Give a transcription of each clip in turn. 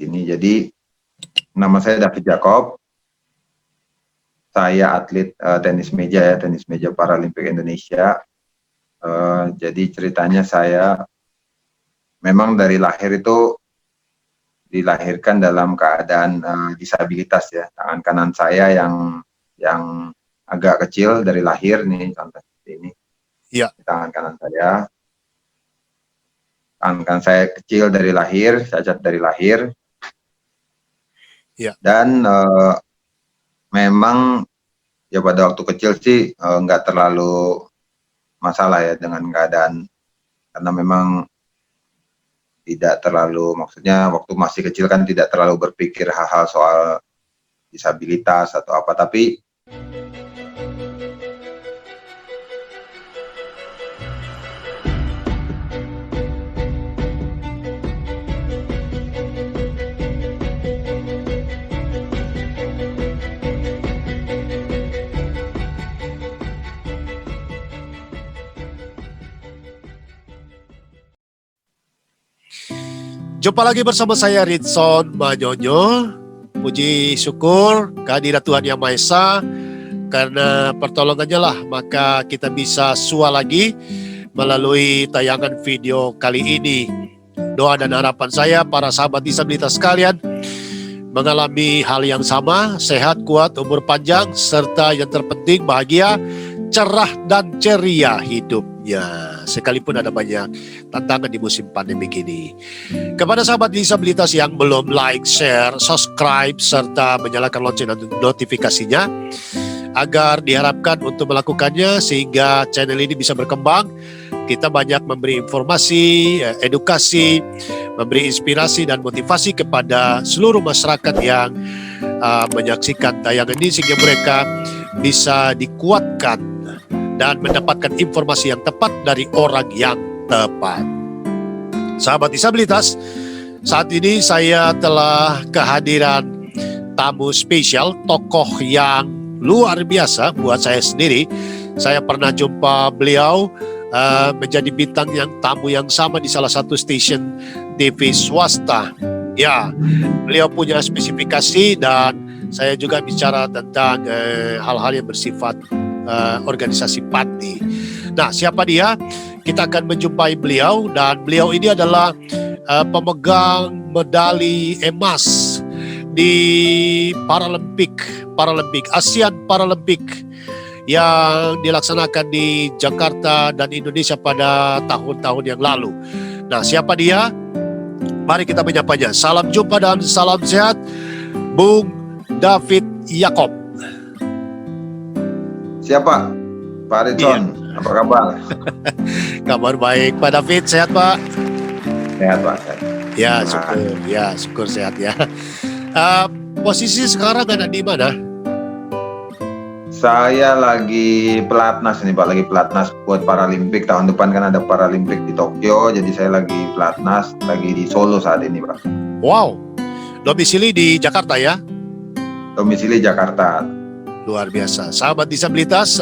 ini. Jadi nama saya David Jacob. Saya atlet tenis meja Paralimpik Indonesia. Jadi ceritanya saya memang dari lahir itu dilahirkan dalam keadaan disabilitas ya. Tangan kanan saya yang agak kecil dari lahir nih, contoh seperti ini. Iya. Tangan kanan saya. Tangan kanan saya kecil dari lahir, cacat dari lahir. Iya. Dan memang ya pada waktu kecil sih nggak terlalu masalah ya dengan keadaan, karena memang tidak terlalu, maksudnya waktu masih kecil kan tidak terlalu berpikir hal-hal soal disabilitas atau apa, tapi Jumpa lagi bersama saya Ritson Manyonyo. Puji syukur kehadirat Tuhan Yang Maha Esa, karena pertolongannya lah maka kita bisa sua lagi melalui tayangan video kali ini. Doa dan harapan saya para sahabat disabilitas sekalian mengalami hal yang sama, sehat, kuat, umur panjang, serta yang terpenting bahagia, cerah dan ceria hidupnya, sekalipun ada banyak tantangan di musim pandemi ini. Kepada sahabat disabilitas yang belum like, share, subscribe, serta menyalakan lonceng dan notifikasinya, agar diharapkan untuk melakukannya sehingga channel ini bisa berkembang. Kita banyak memberi informasi, edukasi, memberi inspirasi dan motivasi kepada seluruh masyarakat yang menyaksikan tayangan ini, sehingga mereka bisa dikuatkan dan mendapatkan informasi yang tepat dari orang yang tepat. Sahabat disabilitas, saat ini saya telah kehadiran tamu spesial, tokoh yang luar biasa buat saya sendiri. Saya pernah jumpa beliau menjadi bintang yang tamu yang sama di salah satu stasiun TV swasta. Ya, beliau punya spesifikasi dan saya juga bicara tentang hal-hal yang bersifat organisasi parti. Nah, siapa dia? Kita akan menjumpai beliau, dan beliau ini adalah pemegang medali emas di Paralimpik ASEAN Paralimpik yang dilaksanakan di Jakarta dan Indonesia pada tahun-tahun yang lalu. Nah, siapa dia? Mari kita menyapanya. Salam jumpa dan salam sehat, Bung David Jacob. siapa? Pak Ritson, apa kabar? Kabar baik, Pak David. Sehat, Pak? Sehat, Pak. Ya, syukur. Ya, syukur sehat ya. Posisi sekarang ada di mana? Saya lagi pelatnas nih Pak, lagi pelatnas buat Paralimpik. Tahun depan kan ada Paralimpik di Tokyo, jadi saya lagi pelatnas, lagi di Solo saat ini Pak. Wow, domisili di Jakarta ya? Domisili Jakarta. Luar biasa. Sahabat disabilitas,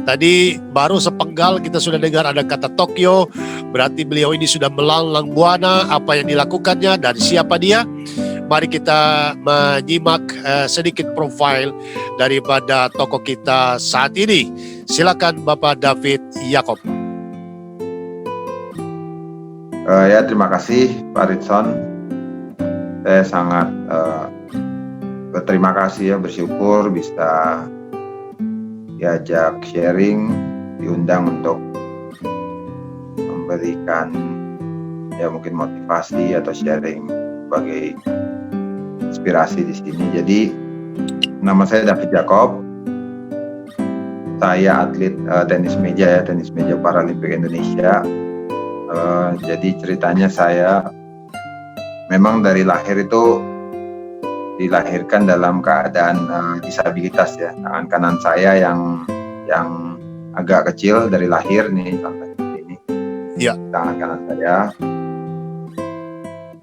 tadi baru sepenggal kita sudah dengar ada kata Tokyo, berarti beliau ini sudah melanglang buana. Apa yang dilakukannya dan siapa dia? Mari kita menyimak sedikit profil daripada tokoh kita saat ini. Silakan Bapak David Jacob. Ya, terima kasih Pak Ritson. Saya sangat berterima kasih ya, bersyukur bisa diajak sharing, diundang untuk memberikan ya mungkin motivasi atau sharing sebagai inspirasi di sini. Jadi nama saya David Jacob. Saya atlet tenis meja Paralimpik Indonesia. Jadi ceritanya saya memang dari lahir itu dilahirkan dalam keadaan disabilitas ya. Tangan kanan saya yang agak kecil dari lahir nih, contoh seperti ini. Ya. Tangan kanan saya.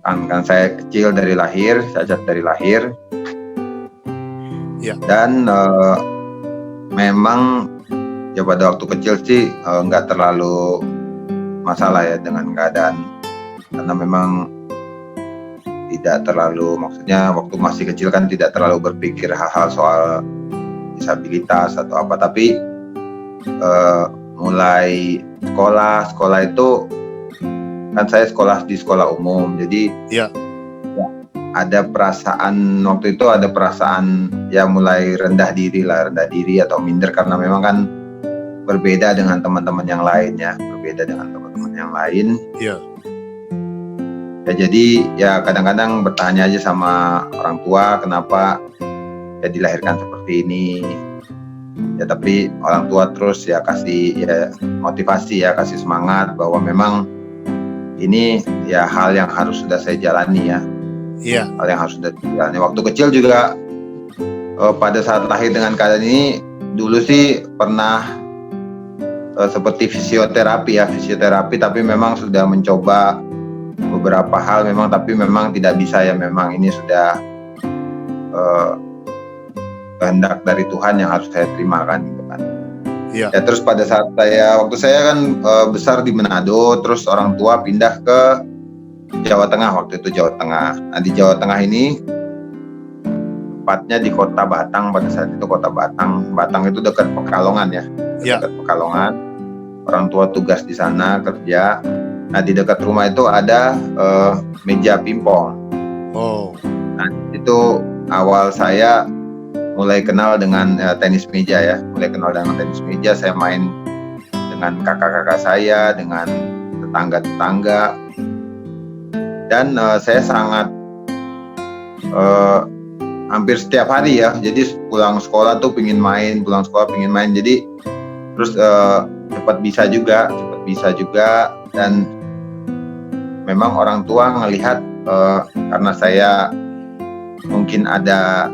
Tangan saya kecil dari lahir, cacat dari lahir. Ya. Dan memang ya pada waktu kecil sih nggak terlalu masalah ya dengan keadaan, karena memang tidak terlalu, maksudnya waktu masih kecil kan tidak terlalu berpikir hal-hal soal disabilitas atau apa, tapi mulai sekolah itu kan saya sekolah di sekolah umum, jadi Ya. ada perasaan waktu itu ya mulai rendah diri atau minder karena memang kan berbeda dengan teman-teman yang lain ya, Ya. Ya, jadi ya kadang-kadang bertanya aja sama orang tua kenapa ya dilahirkan seperti ini. Ya tapi orang tua terus ya kasih ya motivasi ya, kasih semangat bahwa memang ini ya hal yang harus sudah saya jalani ya. Iya. Hal yang harus sudah dijalani. Waktu kecil juga pada saat lahir dengan keadaan ini, dulu sih pernah seperti fisioterapi, tapi memang sudah mencoba beberapa hal memang, tapi memang tidak bisa ya, memang ini sudah kehendak dari Tuhan yang harus saya terima kan gitu kan. Iya. Ya terus pada saat waktu saya kan besar di Manado, terus orang tua pindah ke Jawa Tengah, waktu itu Jawa Tengah. Nah di Jawa Tengah ini tepatnya di Kota Batang, pada saat itu Kota Batang itu dekat Pekalongan ya. Ya. Dekat Pekalongan, orang tua tugas di sana kerja. Nah di dekat rumah itu ada meja pingpong. Oh. Nah itu awal saya mulai kenal dengan tenis meja ya. Saya main dengan kakak-kakak saya, dengan tetangga-tetangga, dan saya sangat hampir setiap hari ya. Jadi pulang sekolah pingin main. Jadi terus cepat bisa juga, dan memang orang tua ngelihat karena saya mungkin ada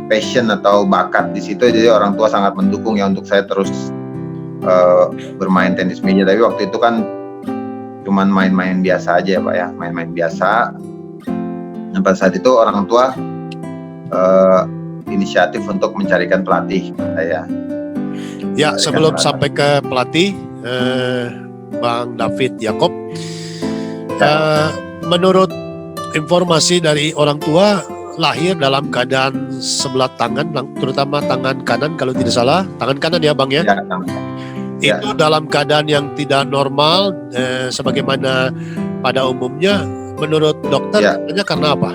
passion atau bakat di situ, jadi orang tua sangat mendukung ya untuk saya terus bermain tenis meja. Tapi waktu itu kan cuman main-main biasa aja ya Pak ya, main-main biasa. Nah, pada saat itu orang tua inisiatif untuk mencarikan pelatih saya. Ya, sebelum sampai ke pelatih, Bang David Yakob, menurut informasi dari orang tua, lahir dalam keadaan sebelah tangan, terutama tangan kanan kalau tidak salah, tangan kanan ya Bang ya? Ya, itu dalam keadaan yang tidak normal, sebagaimana pada umumnya. Menurut dokter, katanya karena apa?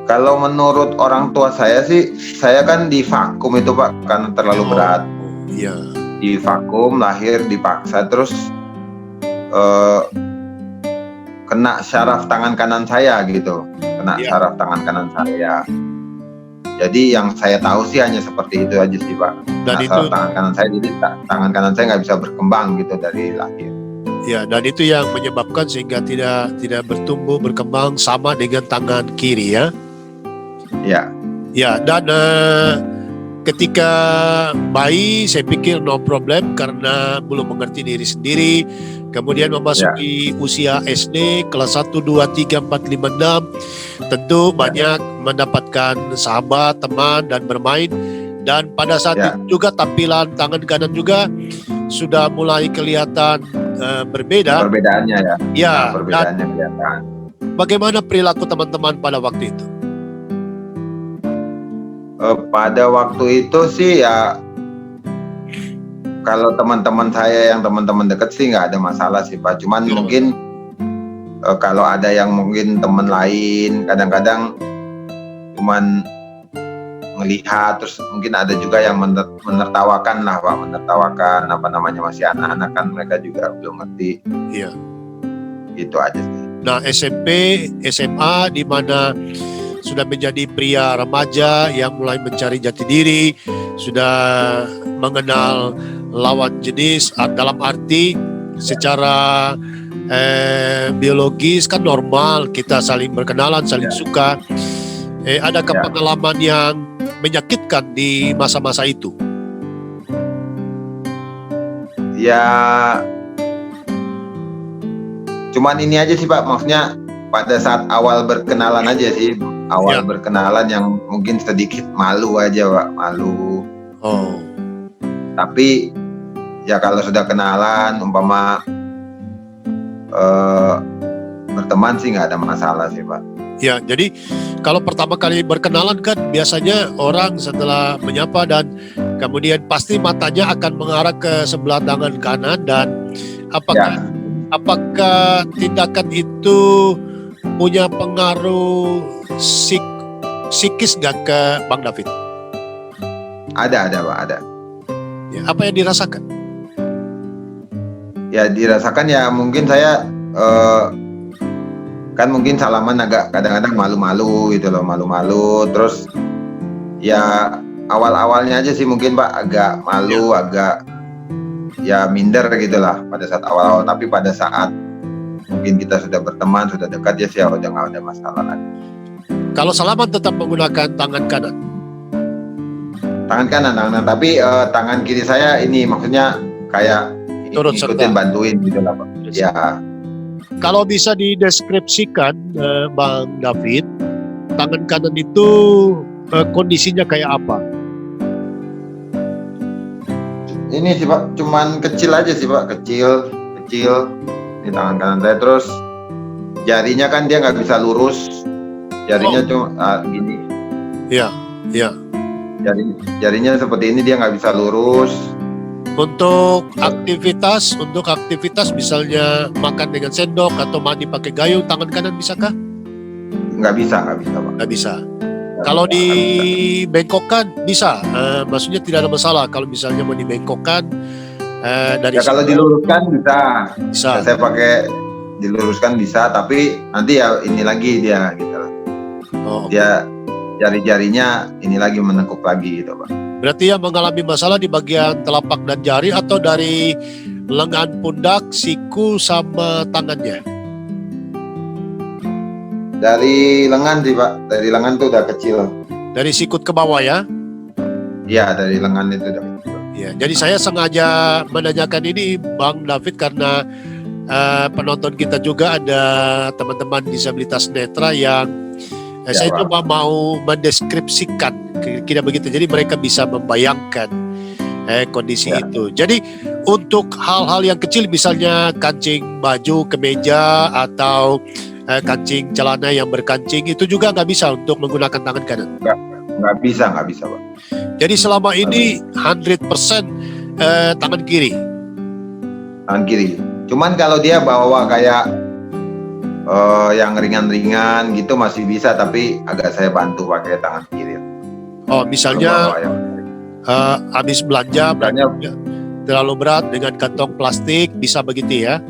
Kalau menurut orang tua saya sih, saya kan di vakum itu Pak, karena terlalu berat. Iya. Di vakum, lahir dipaksa, terus kena syaraf tangan kanan saya gitu, syaraf tangan kanan saya. Jadi yang saya tahu sih hanya seperti itu aja sih Pak. Dan itu tangan kanan saya, jadi tangan kanan saya nggak bisa berkembang gitu dari lahir. Ya, dan itu yang menyebabkan sehingga tidak bertumbuh berkembang sama dengan tangan kiri ya. Ya. Ya, dan ketika bayi saya pikir no problem karena belum mengerti diri sendiri. Kemudian memasuki usia SD kelas 1, 2, 3, 4, 5, 6, tentu banyak mendapatkan sahabat, teman, dan bermain. Dan pada saat itu juga tampilan tangan kanan juga sudah mulai kelihatan berbeda. Perbedaannya ya. Ya. Perbedaannya kelihatan. Bagaimana perilaku teman-teman pada waktu itu? Pada waktu itu sih ya, kalau teman-teman saya yang teman-teman dekat sih nggak ada masalah sih Pak. Cuman mungkin kalau ada yang mungkin teman lain kadang-kadang cuman melihat, terus mungkin ada juga yang menertawakan lah Pak, apa namanya, masih anak-anak kan, mereka juga belum ngerti. Iya. Gitu aja sih. Nah SMP, SMA di mana sudah menjadi pria remaja yang mulai mencari jati diri, sudah mengenal lawan jenis, dalam arti secara biologis kan normal kita saling berkenalan, saling suka. Adakah pengalaman yang menyakitkan di masa-masa itu? Ya, cuman ini aja sih Pak, maksudnya pada saat awal berkenalan aja sih, berkenalan yang mungkin sedikit malu aja Pak, malu. Oh. Tapi ya kalau sudah kenalan, umpama berteman sih nggak ada masalah sih Pak. Ya, jadi kalau pertama kali berkenalan kan biasanya orang setelah menyapa dan kemudian pasti matanya akan mengarah ke sebelah tangan kanan dan apakah Ya, apakah tindakan itu punya pengaruh psikis nggak ke Bang David? ada Pak, ada. Ya, apa yang dirasakan? Ya dirasakan ya mungkin saya kan mungkin salaman agak kadang-kadang malu-malu gitu loh, malu-malu. Terus ya awal-awalnya aja sih mungkin Pak agak malu, agak ya minder gitu lah pada saat awal-awal. Tapi pada saat mungkin kita sudah berteman, sudah dekat ya sih udah nggak ada masalah lagi. Kalau salaman tetap menggunakan tangan kanan. Tangan kanan, tapi tangan kiri saya ini maksudnya kayak Turut serta. ikutin bantuin gitu lah Pak. Ya. Kalau bisa dideskripsikan Bang David, tangan kanan itu kondisinya kayak apa? Ini sih Pak, cuman kecil aja sih Pak, kecil di tangan kanan saya. Terus jarinya kan dia nggak bisa lurus, jarinya cuma gini. Iya, iya. Jarinya seperti ini, dia nggak bisa lurus. Untuk aktivitas misalnya makan dengan sendok atau mandi pakai gayung, tangan kanan bisakah? Nggak bisa Pak. Nggak bisa. Nggak Kalau bisa, nggak bisa. dibengkokkan bisa, maksudnya tidak ada masalah. Kalau misalnya mau dibengkokkan dari Ya kalau sini diluruskan bisa. bisa. Ya, saya pakai diluruskan bisa, tapi nanti ya ini lagi dia gitu lah. Oh, Dia jari-jarinya ini lagi menekuk lagi gitu Pak. berarti yang mengalami masalah di bagian telapak dan jari atau dari lengan pundak, siku sama tangannya? Dari lengan sih Pak, dari lengan tuh udah kecil. Dari sikut ke bawah ya? Iya, dari lengan itu udah kecil. Ya, jadi saya sengaja menanyakan ini Bang David karena penonton kita juga ada teman-teman disabilitas netra yang Ya, saya Pak. coba mau mendeskripsikan kira begitu. Jadi mereka bisa membayangkan kondisi Ya. itu. Jadi untuk hal-hal yang kecil misalnya kancing baju, kemeja atau kancing celana yang berkancing itu juga nggak bisa untuk menggunakan tangan kanan. Nggak bisa Pak. Jadi selama ini 100% tangan kiri. Tangan kiri. Cuman kalau dia bawa kayak yang ringan-ringan gitu masih bisa, tapi agak saya bantu pakai tangan kiri. Oh, misalnya Bawa yang habis belanja misalnya terlalu berat dengan kantong plastik bisa begitu ya?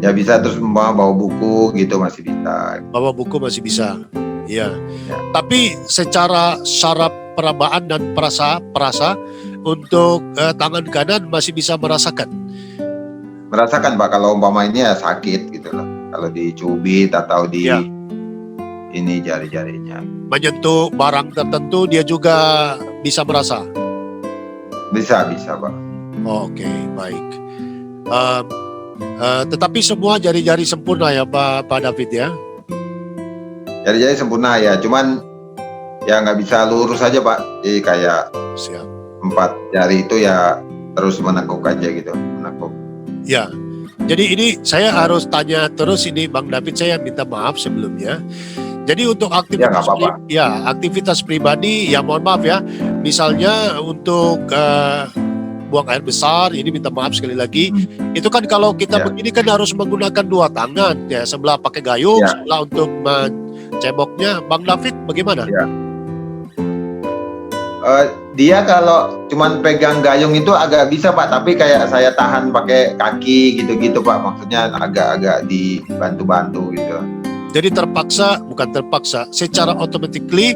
ya bisa, terus bawa buku gitu masih bisa. Bawa buku masih bisa. Ya. Ya. Tapi secara syaraf perabaan dan perasa untuk tangan kanan masih bisa merasakan. Merasakan Pak, kalau umpama ini ya sakit gitu loh. Kalau dicubit atau di Ya. ini jari-jarinya. Menyentuh barang tertentu dia juga bisa merasa. Bisa Pak. Oh, oke, baik. Tetapi semua jari-jari sempurna ya Pak David ya? Jari-jari sempurna ya, cuman ya nggak bisa lurus aja Pak. Jadi kayak Siap. 4 jari itu ya terus menekuk aja gitu, menekuk. Ya. Jadi ini saya harus tanya terus ini Bang David, saya minta maaf sebelumnya. Jadi untuk Ya nggak apa-apa. aktivitas pribadi ya mohon maaf ya. Misalnya untuk buang air besar, ini minta maaf sekali lagi. Itu kan kalau kita Ya. begini kan harus menggunakan 2 tangan ya, sebelah pakai gayung, Ya. sebelah untuk menceboknya. Bang David bagaimana? Ya. Dia kalau cuman pegang gayung itu agak bisa Pak, tapi kayak saya tahan pakai kaki gitu-gitu Pak. Maksudnya agak-agak dibantu-bantu gitu. Jadi bukan terpaksa, secara automatically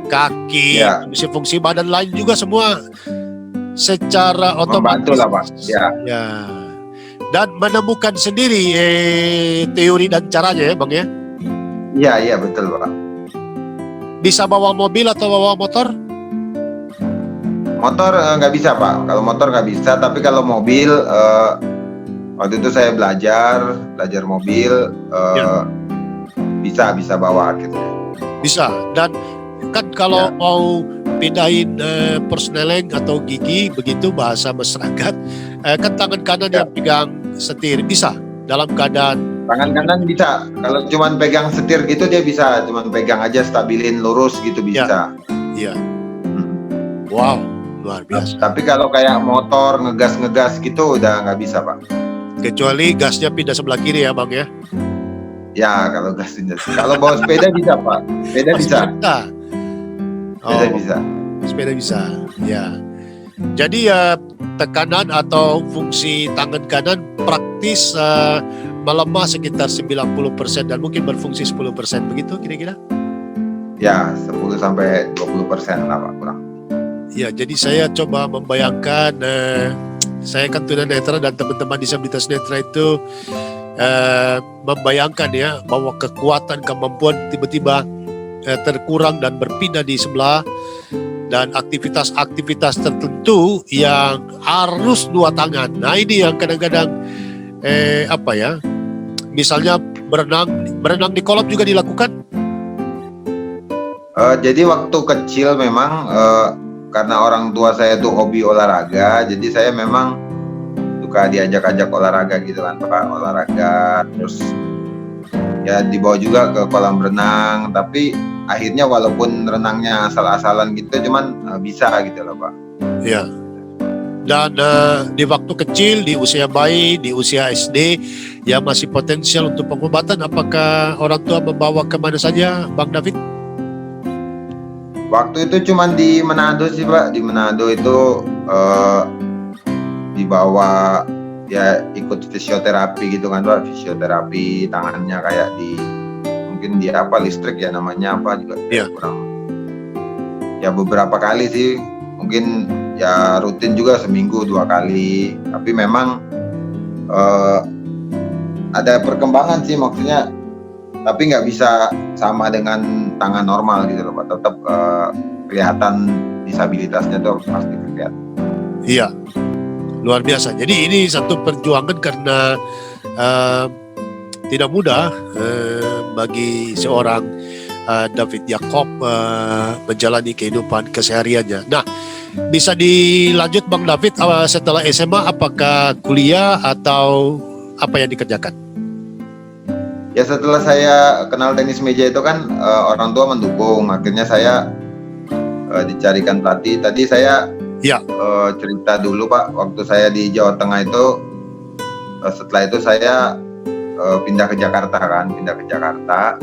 kaki, Ya. fungsi-fungsi badan lain juga semua secara Membantu otomatis. lah Pak. Ya. Ya. Dan menemukan sendiri teori dan caranya ya Bang ya. Iya betul Pak. Bisa bawa mobil atau bawa motor? Motor nggak bisa Pak. Kalau motor nggak bisa, tapi kalau mobil waktu itu saya belajar mobil Ya. bisa bawa gitu. Bisa. Dan kan kalau Ya. mau pindahin persneling atau gigi begitu bahasa masyarakat, kan tangan kanan Ya. yang pegang setir bisa dalam keadaan Tangan kanan bisa. Kalau cuman pegang setir gitu dia bisa, cuman pegang aja stabilin lurus gitu bisa. Iya. Hmm. Wow, luar biasa. Tapi kalau kayak motor ngegas gitu udah nggak bisa, Pak. Kecuali gasnya pindah sebelah kiri ya Bang ya. Ya kalau gas pindah. Kalau bawa sepeda bisa, Pak. Sepeda bisa. Sepeda bisa. Sepeda bisa. Ya. Jadi ya tekanan atau fungsi tangan kanan praktis melemah sekitar 90% dan mungkin berfungsi 10%, begitu kira-kira? Ya, 10-20% lah Pak, kurang. Ya, jadi saya coba membayangkan, saya kan tunanetra dan teman-teman disabilitas netra itu membayangkan ya bahwa kekuatan kemampuan tiba-tiba terkurang dan berpindah di sebelah, dan aktivitas-aktivitas tertentu yang harus dua tangan. Nah ini yang kadang-kadang misalnya berenang di kolam juga dilakukan. Jadi waktu kecil memang karena orang tua saya tuh hobi olahraga, jadi saya memang suka diajak-ajak olahraga gitu kan Pak, olahraga, terus ya dibawa juga ke kolam renang, tapi akhirnya walaupun renangnya asal-asalan gitu, cuman bisa gitu loh Pak. Iya. Dan di waktu kecil, di usia bayi, di usia SD, yang masih potensial untuk pengobatan, apakah orang tua membawa kemana saja, Bang David? Waktu itu cuman di Manado sih Pak, di Manado itu dibawa ya ikut fisioterapi gitu kan Pak, fisioterapi tangannya kayak mungkin di listrik ya namanya apa juga kurang. Ya beberapa kali sih, mungkin ya rutin juga seminggu 2 kali, tapi memang ada perkembangan sih maksudnya, tapi nggak bisa sama dengan tangan normal gitu loh Pak, tetap kelihatan disabilitasnya tuh pasti kelihatan. Iya, luar biasa. Jadi ini satu perjuangan karena tidak mudah bagi seorang David Yakob menjalani kehidupan kesehariannya. Nah, bisa dilanjut Bang David setelah SMA, apakah kuliah atau apa yang dikerjakan? Ya setelah saya kenal tenis meja itu kan orang tua mendukung, akhirnya saya dicarikan pelatih. Tadi saya cerita dulu Pak, waktu saya di Jawa Tengah itu, setelah itu saya pindah ke Jakarta.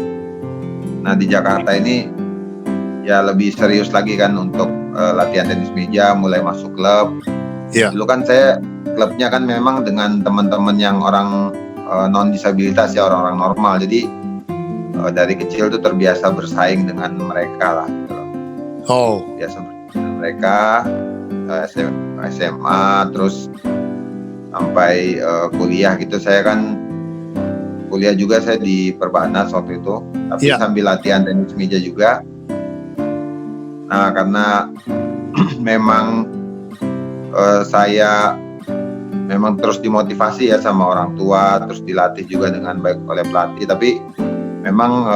Nah di Jakarta ini ya lebih serius lagi kan untuk latihan tenis meja, mulai masuk klub. Dulu kan saya klubnya kan memang dengan teman-teman yang orang non disabilitas ya, orang-orang normal, jadi dari kecil tuh terbiasa bersaing dengan mereka lah gitu loh. Biasa bersaing dengan mereka, SMA terus sampai kuliah gitu. Saya kan kuliah juga saya di Perbanas waktu itu, tapi sambil latihan tenis meja juga. Nah karena memang saya memang terus dimotivasi ya sama orang tua, terus dilatih juga dengan baik oleh pelatih, tapi memang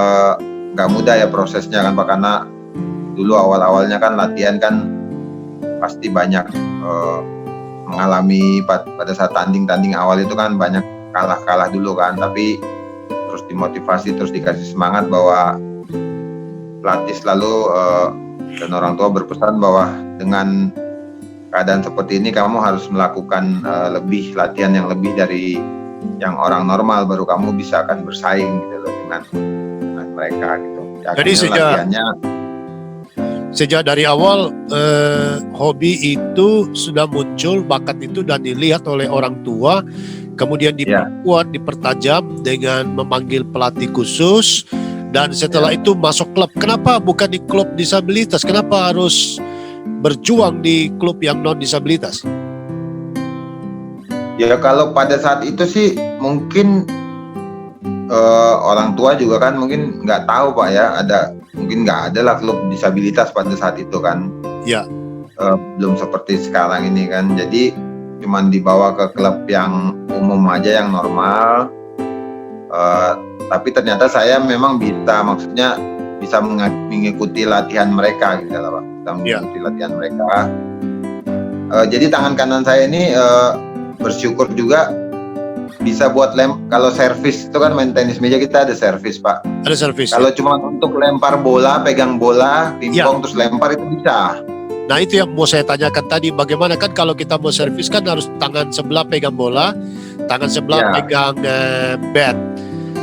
nggak mudah ya prosesnya kan Pak, karena dulu awal-awalnya kan latihan kan pasti banyak mengalami pada saat tanding awal itu kan banyak kalah dulu kan, tapi terus dimotivasi, terus dikasih semangat bahwa pelatih selalu dan orang tua berpesan bahwa dengan keadaan seperti ini kamu harus melakukan lebih latihan yang lebih dari yang orang normal, baru kamu bisa akan bersaing gitu loh dengan mereka gitu. Jadi sejak dari awal hobi itu sudah muncul, bakat itu, dan dilihat oleh orang tua, kemudian diperkuat, dipertajam dengan memanggil pelatih khusus, dan setelah itu masuk klub. Kenapa bukan di klub disabilitas? Kenapa harus berjuang di klub yang non disabilitas? Ya kalau pada saat itu sih mungkin orang tua juga kan mungkin nggak tahu Pak ya, mungkin nggak ada lah klub disabilitas pada saat itu kan. Belum seperti sekarang ini kan, jadi cuman dibawa ke klub yang umum aja, yang normal. Tapi ternyata saya memang maksudnya bisa mengikuti latihan mereka gitu lah Pak, bisa mengikuti latihan mereka. Jadi tangan kanan saya ini bersyukur juga bisa buat kalau servis itu kan main tenis meja kita ada servis Pak. Ada servis. Kalau cuma untuk lempar bola, pegang bola, pingpong terus lempar itu bisa. Nah itu yang mau saya tanyakan tadi, bagaimana kan kalau kita mau servis kan harus tangan sebelah pegang bola, tangan sebelah pegang bat.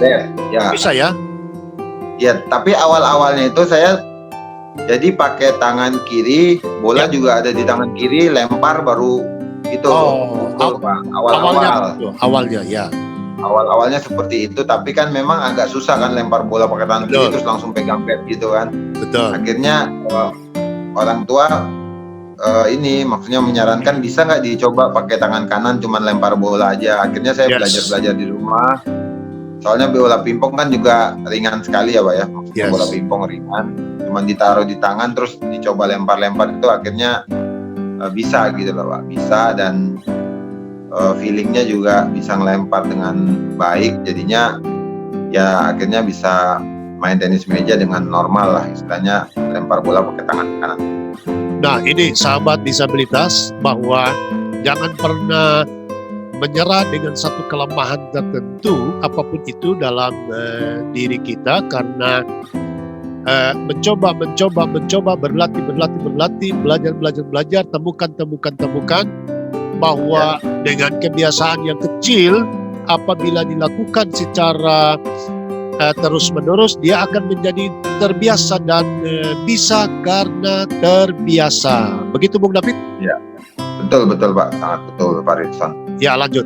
Ya. Bisa ya? Ya, tapi awal-awalnya itu saya jadi pakai tangan kiri, bola juga ada di tangan kiri, lempar baru itu. Awalnya ya. Awalnya seperti itu, tapi kan memang agak susah kan lempar bola pakai tangan kiri terus langsung pegang bat gitu kan. Betul. Akhirnya orang tua ini maksudnya menyarankan bisa nggak dicoba pakai tangan kanan cuman lempar bola aja. Akhirnya saya belajar di rumah. Soalnya bola pingpong kan juga ringan sekali ya Pak ya. Maksudnya bola pingpong ringan, cuman ditaruh di tangan terus dicoba lempar-lempar itu akhirnya bisa gitu loh Pak. Bisa dan feelingnya juga bisa ngelempar dengan baik. Jadinya ya akhirnya bisa main tenis meja dengan normal lah, istilahnya lempar bola pakai tangan kanan. Nah ini sahabat disabilitas, bahwa jangan pernah menyerah dengan satu kelemahan tertentu apapun itu dalam diri kita, karena mencoba, berlatih, belajar, temukan bahwa dengan kebiasaan yang kecil apabila dilakukan secara terus-menerus dia akan menjadi terbiasa dan bisa karena terbiasa. Begitu Bung David? Ya, betul Pak, sangat betul Pak Ridson. Ya, lanjut.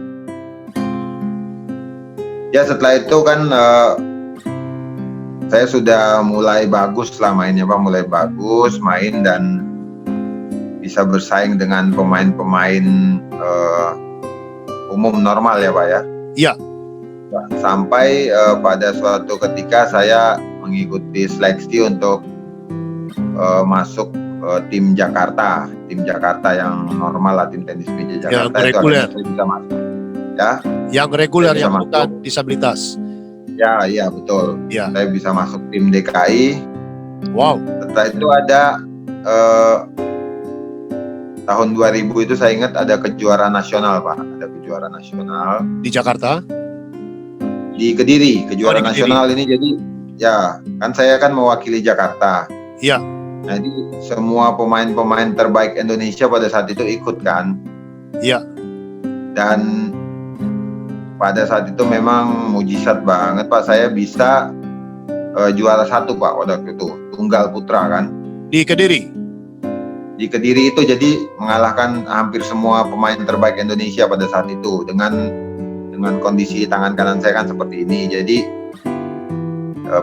Ya, setelah itu kan saya sudah mulai bagus lah mainnya Pak, mulai bagus main dan bisa bersaing dengan pemain-pemain umum normal ya Pak ya. Iya. Sampai pada suatu ketika saya mengikuti seleksi untuk masuk tim Jakarta yang normal lah, tim tenis meja Jakarta yang reguler. Itu bisa masuk ya. Yang reguler, yang bukan disabilitas. Ya, iya betul. Ya. Saya bisa masuk tim DKI. Wow. Setelah itu ada tahun 2000 itu saya ingat ada kejuaraan nasional Pak, ada kejuaraan nasional di Jakarta. Di Kediri, kejuaraan nasional ini. Jadi ya kan saya kan mewakili Jakarta. Iya. Jadi semua pemain-pemain terbaik Indonesia pada saat itu ikut kan. Iya. Dan pada saat itu memang mujizat banget Pak, saya bisa juara 1 Pak waktu itu, tunggal putra kan. Di Kediri. Di Kediri itu, jadi mengalahkan hampir semua pemain terbaik Indonesia pada saat itu dengan kondisi tangan kanan saya kan seperti ini. Jadi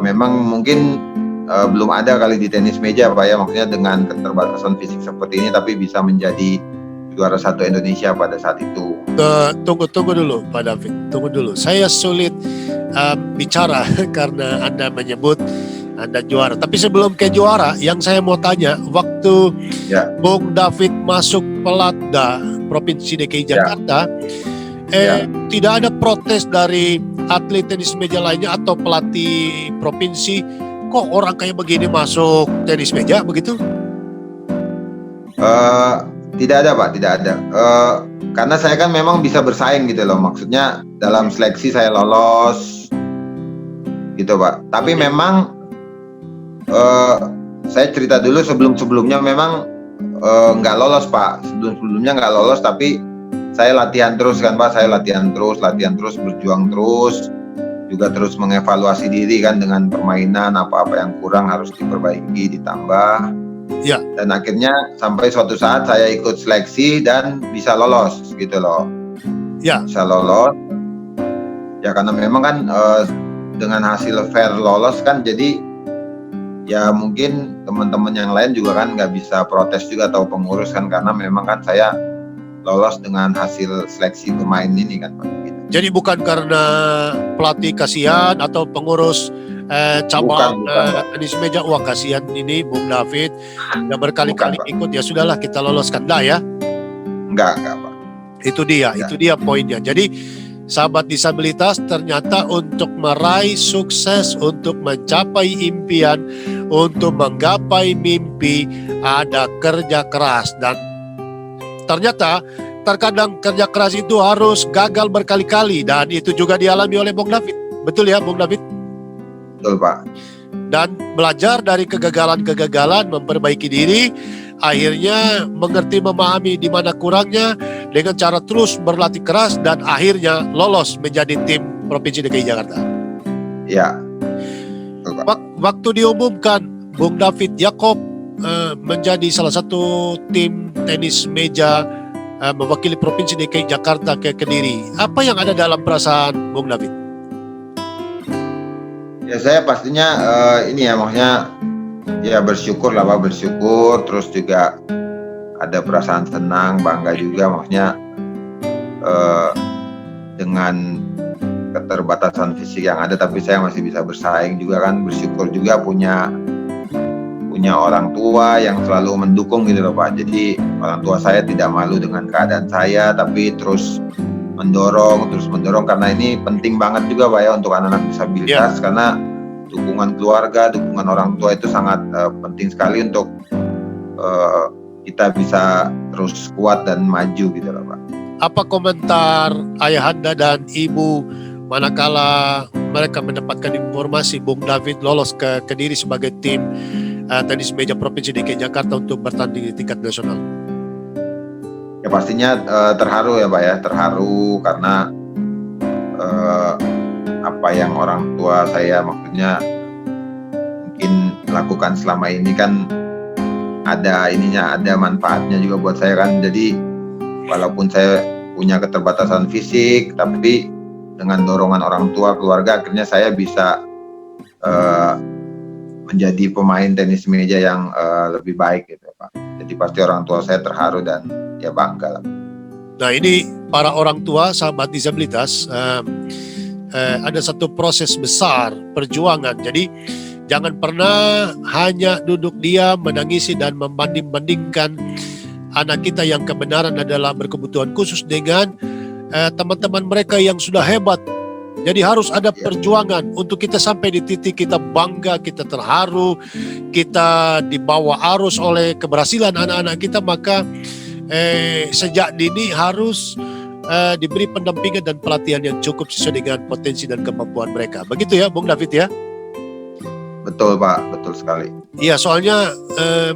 memang mungkin belum ada kali di tenis meja Pak ya, maksudnya dengan keterbatasan fisik seperti ini tapi bisa menjadi juara 1 Indonesia pada saat itu. Tunggu dulu Pak David, tunggu dulu. Saya sulit bicara karena Anda menyebut Anda juara. Tapi sebelum ke juara, yang saya mau tanya, waktu Bung David masuk Pelatda Provinsi DKI Jakarta, tidak ada protes dari atlet tenis meja lainnya atau pelatih provinsi, kok orang kayak begini masuk tenis meja begitu? Tidak ada Pak, tidak ada. Karena saya kan memang bisa bersaing gitu loh, maksudnya dalam seleksi saya lolos gitu Pak. Tapi memang saya cerita dulu sebelumnya memang nggak lolos Pak. Sebelumnya nggak lolos, tapi saya latihan terus kan Pak, saya latihan terus, berjuang terus, juga terus mengevaluasi diri kan dengan permainan, apa-apa yang kurang harus diperbaiki, ditambah. Ya. Dan akhirnya sampai suatu saat saya ikut seleksi dan bisa lolos gitu loh. Ya. Bisa lolos. Ya karena memang kan dengan hasil fair lolos kan, jadi ya mungkin teman-teman yang lain juga kan nggak bisa protes juga atau pengurus kan, karena memang kan saya lolos dengan hasil seleksi pemain ini kan Pak. Gitu. Jadi bukan karena pelatih kasihan atau pengurus cabang tenis meja, wah kasihan ini Bung David yang berkali-kali ikut, ya sudahlah kita loloskan dah ya. Enggak Pak. Itu dia poinnya. Jadi sahabat disabilitas, ternyata untuk meraih sukses, untuk mencapai impian, untuk menggapai mimpi, ada kerja keras. Dan ternyata terkadang kerja keras itu harus gagal berkali-kali, dan itu juga dialami oleh Bung David. Betul ya, Bung David? Betul, Pak. Dan belajar dari kegagalan-kegagalan, memperbaiki diri, akhirnya mengerti, memahami di mana kurangnya dengan cara terus berlatih keras, dan akhirnya lolos menjadi tim Provinsi DKI Jakarta. Ya. Betul, Pak. Waktu diumumkan Bung David Yakob menjadi salah satu tim tenis meja mewakili Provinsi DKI Jakarta ke Kediri, apa yang ada dalam perasaan Bung David? Ya, saya pastinya ini ya, maksudnya ya bersyukur lah, Pak, bersyukur, terus juga ada perasaan senang, bangga juga, maksudnya dengan keterbatasan fisik yang ada, tapi saya masih bisa bersaing juga kan, bersyukur juga punya orang tua yang selalu mendukung gitu loh, Pak. Jadi orang tua saya tidak malu dengan keadaan saya, tapi terus mendorong karena ini penting banget juga, Pak, ya, untuk anak-anak disabilitas, karena dukungan keluarga, dukungan orang tua itu sangat penting sekali untuk kita bisa terus kuat dan maju gitu loh, Pak. Apa komentar ayahanda dan ibu manakala mereka mendapatkan informasi Bung David lolos ke Kediri sebagai tim tenis meja Provinsi DKI Jakarta untuk bertanding di tingkat nasional? Ya pastinya terharu ya, Pak, ya, terharu karena apa yang orang tua saya maksudnya mungkin lakukan selama ini kan ada manfaatnya juga buat saya kan. Jadi walaupun saya punya keterbatasan fisik, tapi dengan dorongan orang tua, keluarga, akhirnya saya bisa menjadi pemain tenis meja yang lebih baik gitu, Pak. Jadi pasti orang tua saya terharu dan ya bangga lah. Nah, ini para orang tua sahabat disabilitas, ada satu proses besar perjuangan. Jadi jangan pernah hanya duduk diam, menangisi dan membanding-bandingkan anak kita yang kebenaran adalah berkebutuhan khusus dengan teman-teman mereka yang sudah hebat. Jadi harus ada perjuangan untuk kita sampai di titik kita bangga, kita terharu, kita dibawa arus oleh keberhasilan anak-anak kita. Maka sejak dini harus diberi pendampingan dan pelatihan yang cukup sesuai dengan potensi dan kemampuan mereka. Begitu ya, Bung David ya? Betul, Pak, betul sekali. Iya, soalnya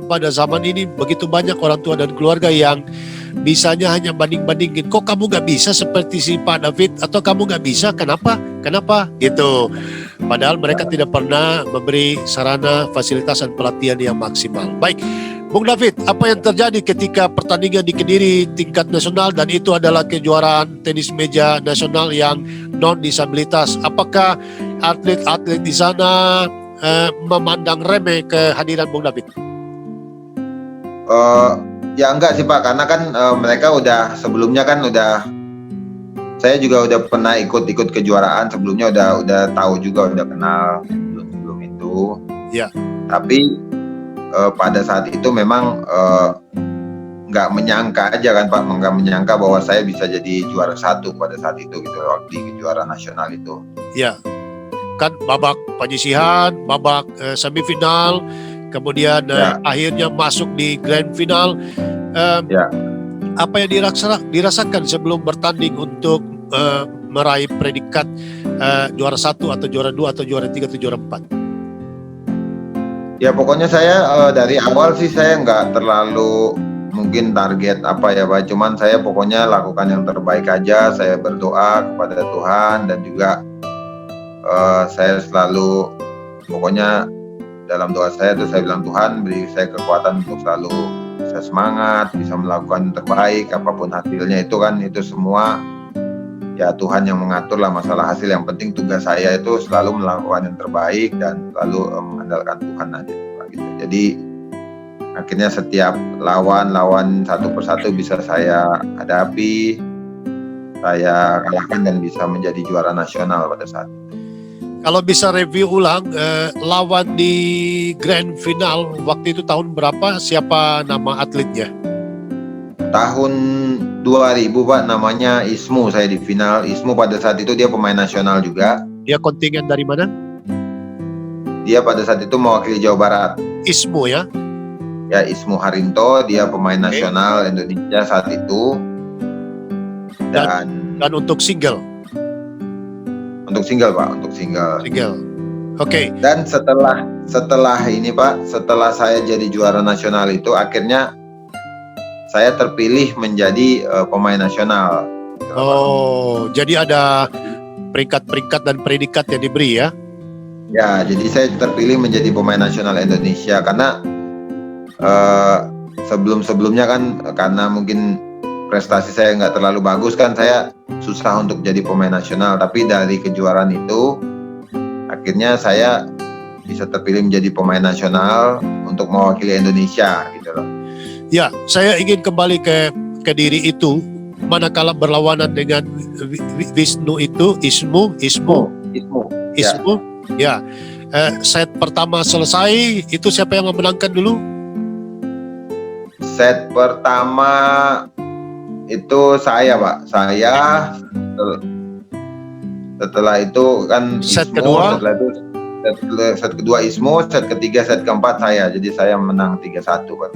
pada zaman ini begitu banyak orang tua dan keluarga yang bisanya hanya banding-bandingin. Kok kamu gak bisa seperti si Pak David? Atau kamu gak bisa, kenapa? Gitu. Padahal mereka tidak pernah memberi sarana, fasilitas, dan pelatihan yang maksimal. Baik, Bung David, apa yang terjadi ketika pertandingan di Kediri tingkat nasional dan itu adalah kejuaraan tenis meja nasional yang non-disabilitas? Apakah atlet-atlet di sana memandang remeh kehadiran Bung David? Ya enggak sih, Pak, karena kan mereka udah sebelumnya kan saya juga udah pernah ikut kejuaraan sebelumnya, udah tahu juga, udah kenal sebelum itu. Ya. Tapi pada saat itu memang nggak menyangka aja kan, Pak, nggak menyangka bahwa saya bisa jadi juara 1 pada saat itu gitu, di kejuaraan nasional itu. Ya, kan babak penyisihan, babak semifinal, kemudian akhirnya masuk di grand final. Apa yang dirasakan sebelum bertanding untuk meraih predikat juara 1 atau juara 2 atau juara 3 atau juara 4? Ya pokoknya saya dari awal sih saya nggak terlalu mungkin target apa ya, Pak. Cuman saya pokoknya lakukan yang terbaik aja. Saya berdoa kepada Tuhan dan juga saya selalu pokoknya dalam doa saya tuh saya bilang, Tuhan beri saya kekuatan untuk selalu bisa semangat, bisa melakukan yang terbaik apapun hasilnya. Itu kan itu semua ya Tuhan yang mengatur lah masalah hasil. Yang penting tugas saya itu selalu melakukan yang terbaik dan selalu mengandalkan Tuhan aja, Pak, gitu. Jadi akhirnya setiap lawan satu persatu bisa saya hadapi, saya kalahkan dan bisa menjadi juara nasional pada saat itu. Kalau bisa review ulang lawan di grand final waktu itu tahun berapa? Siapa nama atletnya? Tahun 2000, Pak, namanya Ismu. Saya di final. Ismu pada saat itu dia pemain nasional juga. Dia kontingen dari mana? Dia pada saat itu mewakili Jawa Barat. Ismu ya? Ya, Ismu Harinto, dia pemain nasional Indonesia saat itu. Dan untuk single Pak, untuk single. Oke. Dan setelah ini Pak, setelah saya jadi juara nasional itu, akhirnya saya terpilih menjadi pemain nasional. Oh, jadi ada peringkat-peringkat dan predikat yang diberi ya? Ya, jadi saya terpilih menjadi pemain nasional Indonesia karena sebelum-sebelumnya kan, karena mungkin prestasi saya nggak terlalu bagus kan, saya susah untuk jadi pemain nasional. Tapi dari kejuaraan itu, akhirnya saya bisa terpilih menjadi pemain nasional untuk mewakili Indonesia gitu loh. Ya, saya ingin kembali ke diri itu. Manakala berlawanan dengan Wisnu itu, Ismu. Ya. Set pertama selesai, itu siapa yang memenangkan dulu? Set pertama itu saya Pak. Setelah itu kan set Ismu, kedua. setelah itu set kedua Ismu, set ketiga, set keempat saya. Jadi saya menang 3-1 Pak.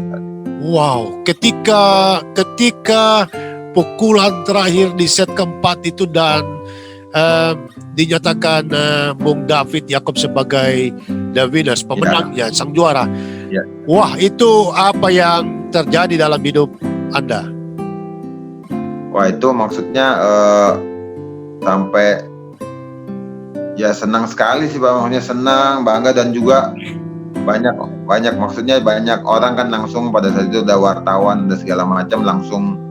Wow, ketika pukulan terakhir di set keempat itu dan dinyatakan Bung David Jakob sebagai the winners, pemenangnya, sang juara. Ya. Wah, itu apa yang terjadi dalam hidup Anda? Wah, itu maksudnya sampai ya senang sekali sih Pak, maksudnya senang, bangga, dan juga banyak maksudnya banyak orang kan langsung pada saat itu, ada wartawan dan segala macam langsung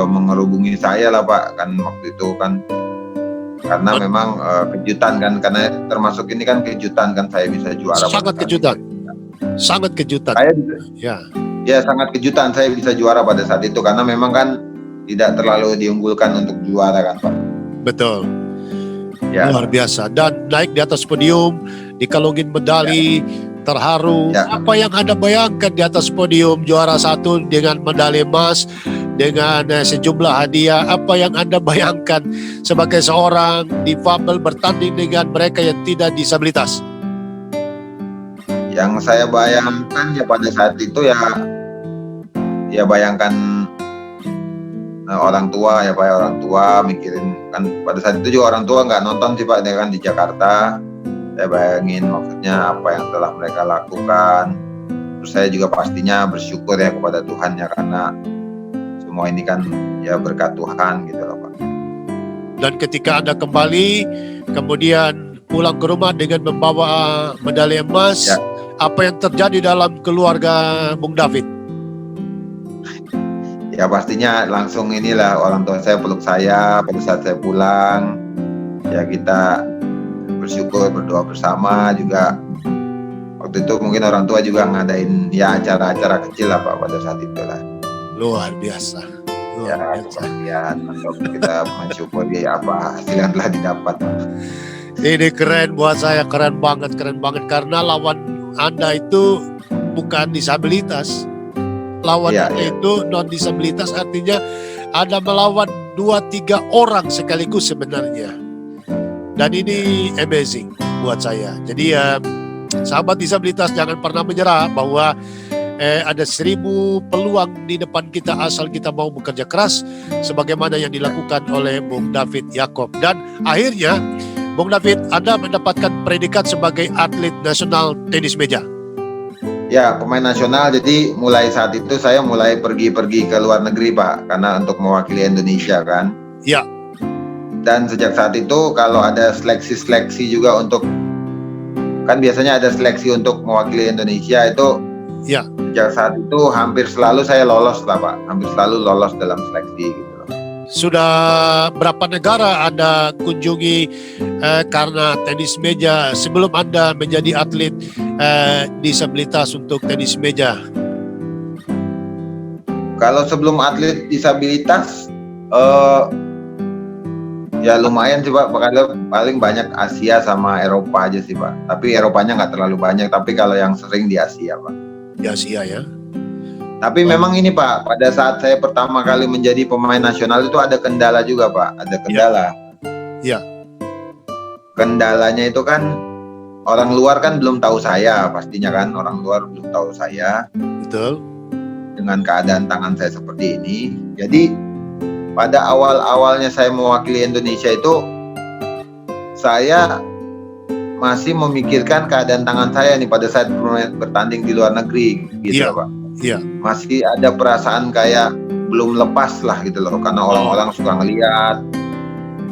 mengerubungi saya lah Pak, kan waktu itu kan, karena memang kejutan kan, karena termasuk ini kan kejutan kan saya bisa juara. Sangat kejutan. Ya, sangat kejutan saya bisa juara pada saat itu, karena memang kan tidak terlalu diunggulkan untuk juara kan Pak. Betul. Ya. Luar biasa. Dan naik di atas podium, dikalungin medali, terharu. Ya. Apa yang Anda bayangkan di atas podium, juara 1 dengan medali emas, dengan sejumlah hadiah? Apa yang Anda bayangkan sebagai seorang difabel bertanding dengan mereka yang tidak disabilitas? Yang saya bayangkan ya pada saat itu ya bayangkan orang tua ya Pak, orang tua mikirin kan, pada saat itu juga orang tua nggak nonton sih Pak, dia kan di Jakarta. Saya bayangin maksudnya apa yang telah mereka lakukan. Terus saya juga pastinya bersyukur ya kepada Tuhan ya, karena semua ini kan ya berkat Tuhan gitu loh Pak. Dan ketika Anda kembali kemudian pulang ke rumah dengan membawa medali emas, ya, apa yang terjadi dalam keluarga Bung David? Ya pastinya langsung inilah, orang tua saya peluk saya pada saat saya pulang. Ya kita bersyukur, berdoa bersama juga. Waktu itu mungkin orang tua juga ngadain ya acara-acara kecil lah Pak pada saat itu lah. Luar biasa. Kemudian kita mensyukuri apa hasil yang telah didapat. Ini keren buat saya, keren banget karena lawan Anda itu bukan disabilitas. Lawan Anda itu non disabilitas, artinya Anda melawan 2-3 orang sekaligus sebenarnya. Dan ini amazing buat saya. Jadi sahabat disabilitas jangan pernah menyerah bahwa ada 1000 peluang di depan kita asal kita mau bekerja keras sebagaimana yang dilakukan oleh Bung David Jakob. Dan akhirnya Bung David, Anda mendapatkan predikat sebagai atlet nasional tenis meja. Ya, pemain nasional. Jadi mulai saat itu saya mulai pergi-pergi ke luar negeri Pak, karena untuk mewakili Indonesia kan. Ya. Dan sejak saat itu kalau ada seleksi juga untuk, kan biasanya ada seleksi untuk mewakili Indonesia itu. Ya. Sejak saat itu hampir selalu saya lolos lah Pak, hampir selalu lolos dalam seleksi gitu loh. Sudah berapa negara Anda kunjungi karena tenis meja sebelum Anda menjadi atlet disabilitas untuk tenis meja? Kalau sebelum atlet disabilitas ya lumayan sih Pak, paling banyak Asia sama Eropa aja sih Pak. Tapi Eropanya nggak terlalu banyak, tapi kalau yang sering di Asia Pak. Di Asia ya. Tapi memang ini Pak, pada saat saya pertama kali menjadi pemain nasional itu ada kendala juga Pak, ada kendala. Ya. Kendalanya itu kan orang luar kan belum tahu saya, pastinya kan orang luar belum tahu saya. Betul. Dengan keadaan tangan saya seperti ini, jadi pada awal-awalnya saya mewakili Indonesia itu, saya masih memikirkan keadaan tangan saya nih pada saat bertanding di luar negeri gitu Iya. loh, Pak. Iya. Masih ada perasaan kayak belum lepas lah gitu loh, karena orang-orang suka ngeliat.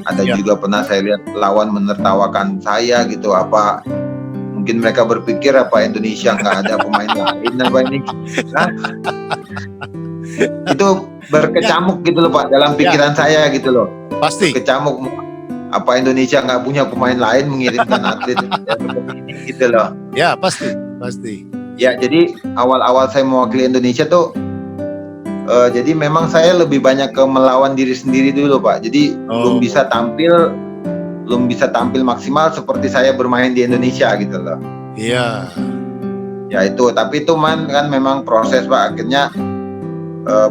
Ada Iya. juga pernah saya lihat lawan menertawakan saya gitu, apa mungkin mereka berpikir apa Indonesia nggak ada pemain lain apa ini. Hah? Itu berkecamuk gitu loh Pak dalam pikiran saya gitu loh. Pasti. Berkecamuk, apa Indonesia nggak punya pemain lain mengirimkan atlet ya, seperti ini gitu loh. Ya, pasti. Ya, jadi awal-awal saya mewakili Indonesia tuh jadi memang saya lebih banyak ke melawan diri sendiri dulu Pak. Jadi belum bisa tampil maksimal seperti saya bermain di Indonesia gitu loh. Iya. Ya itu, tapi itu kan memang proses Pak. Akhirnya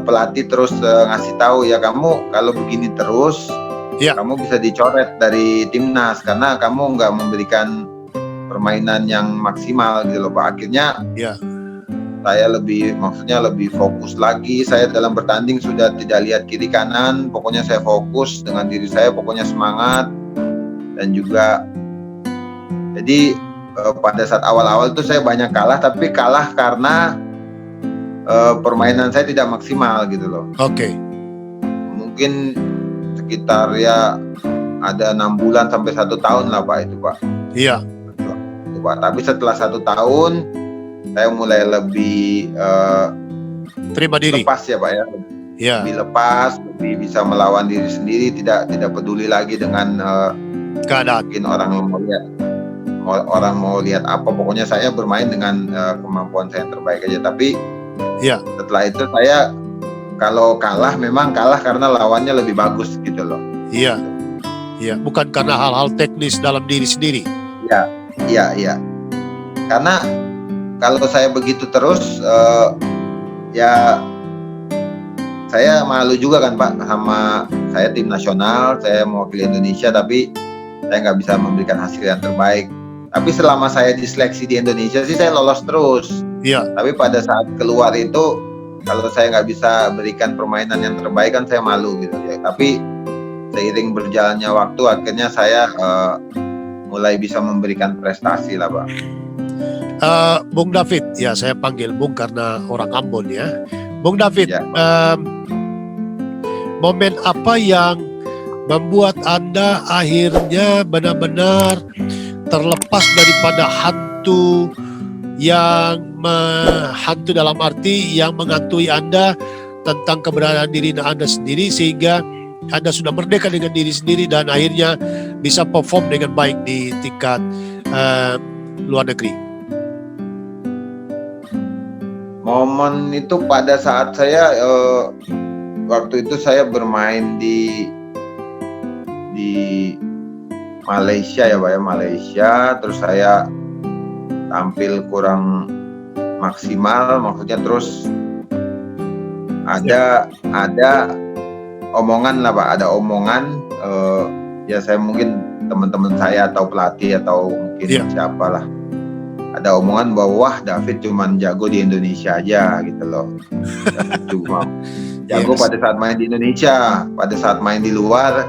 pelatih terus ngasih tahu, ya kamu kalau begini terus, kamu bisa dicoret dari timnas karena kamu nggak memberikan permainan yang maksimal gitu loh Pak. Akhirnya saya lebih fokus lagi. Saya dalam bertanding sudah tidak lihat kiri kanan, pokoknya saya fokus dengan diri saya, pokoknya semangat. Dan juga jadi pada saat awal-awal itu saya banyak kalah, tapi kalah karena permainan saya tidak maksimal gitu loh. Oke. Mungkin sekitar ya ada 6 bulan sampai 1 tahun lah Pak itu Pak. Iya. Itu, Pak. Tapi setelah 1 tahun saya mulai lebih terima diri, lepas ya Pak ya. Iya. Lebih lepas, lebih bisa melawan diri sendiri, tidak peduli lagi dengan keadaan. Mungkin orang mau lihat apa, pokoknya saya bermain dengan kemampuan saya yang terbaik aja. Tapi setelah itu saya kalau kalah memang kalah karena lawannya lebih bagus gitu loh. Iya. Bukan karena hal-hal teknis dalam diri sendiri. Iya. Karena kalau saya begitu terus, ya saya malu juga kan Pak, sama saya tim nasional, saya mewakili Indonesia, tapi saya nggak bisa memberikan hasil yang terbaik. Tapi selama saya diseleksi di Indonesia sih saya lolos terus. Iya. Tapi pada saat keluar itu, kalau saya nggak bisa berikan permainan yang terbaik kan saya malu gitu ya. Tapi seiring berjalannya waktu, akhirnya saya mulai bisa memberikan prestasi lah Pak. Bung David, ya saya panggil Bung karena orang Ambon ya. Bung David, momen apa yang membuat Anda akhirnya benar-benar terlepas daripada hantu dalam arti yang menghantui Anda tentang keberadaan diri Anda sendiri, sehingga Anda sudah merdeka dengan diri sendiri dan akhirnya bisa perform dengan baik di tingkat luar negeri? Momen itu pada saat saya waktu itu saya bermain di Malaysia ya Pak ya, Malaysia, terus saya tampil kurang maksimal, maksudnya terus ada omongan lah Pak, ada omongan ya saya mungkin teman-teman saya atau pelatih atau mungkin siapalah, ada omongan bahwa wah David cuman jago di Indonesia aja gitu loh. Cuma jago pada saat main di Indonesia, pada saat main di luar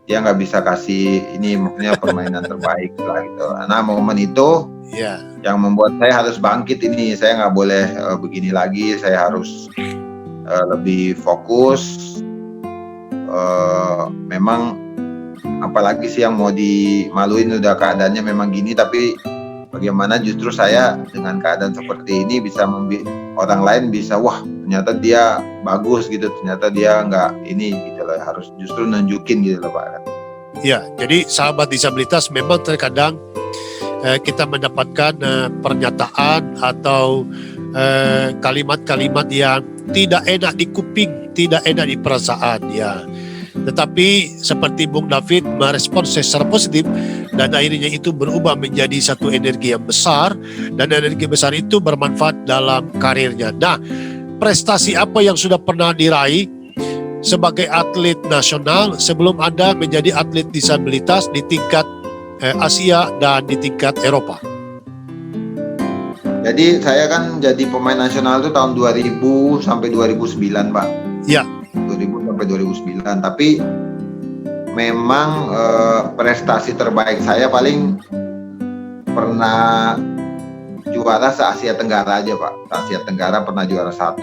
dia nggak bisa kasih ini, maksudnya permainan terbaik lah gitu. Nah momen itu yang membuat saya harus bangkit ini, saya nggak boleh begini lagi, saya harus lebih fokus. Memang apalagi sih yang mau dimaluin, udah keadaannya memang gini, tapi bagaimana justru saya dengan keadaan seperti ini bisa orang lain bisa, wah ternyata dia bagus gitu, ternyata dia nggak ini gitu loh, harus justru nunjukin gitu loh Pak. Ya, jadi sahabat disabilitas memang terkadang kita mendapatkan pernyataan atau kalimat-kalimat yang tidak enak di kuping, tidak enak di perasaan ya. Tetapi seperti Bung David merespon secara positif dan akhirnya itu berubah menjadi satu energi yang besar, dan energi besar itu bermanfaat dalam karirnya. Nah, prestasi apa yang sudah pernah diraih sebagai atlet nasional sebelum Anda menjadi atlet disabilitas di tingkat Asia dan di tingkat Eropa? Jadi saya kan jadi pemain nasional itu tahun 2000 sampai 2009 Pak. Ya. 2000 sampai sampai 2009. Tapi memang prestasi terbaik saya paling pernah juara se-Asia Tenggara aja Pak. Se-Asia Tenggara pernah juara 1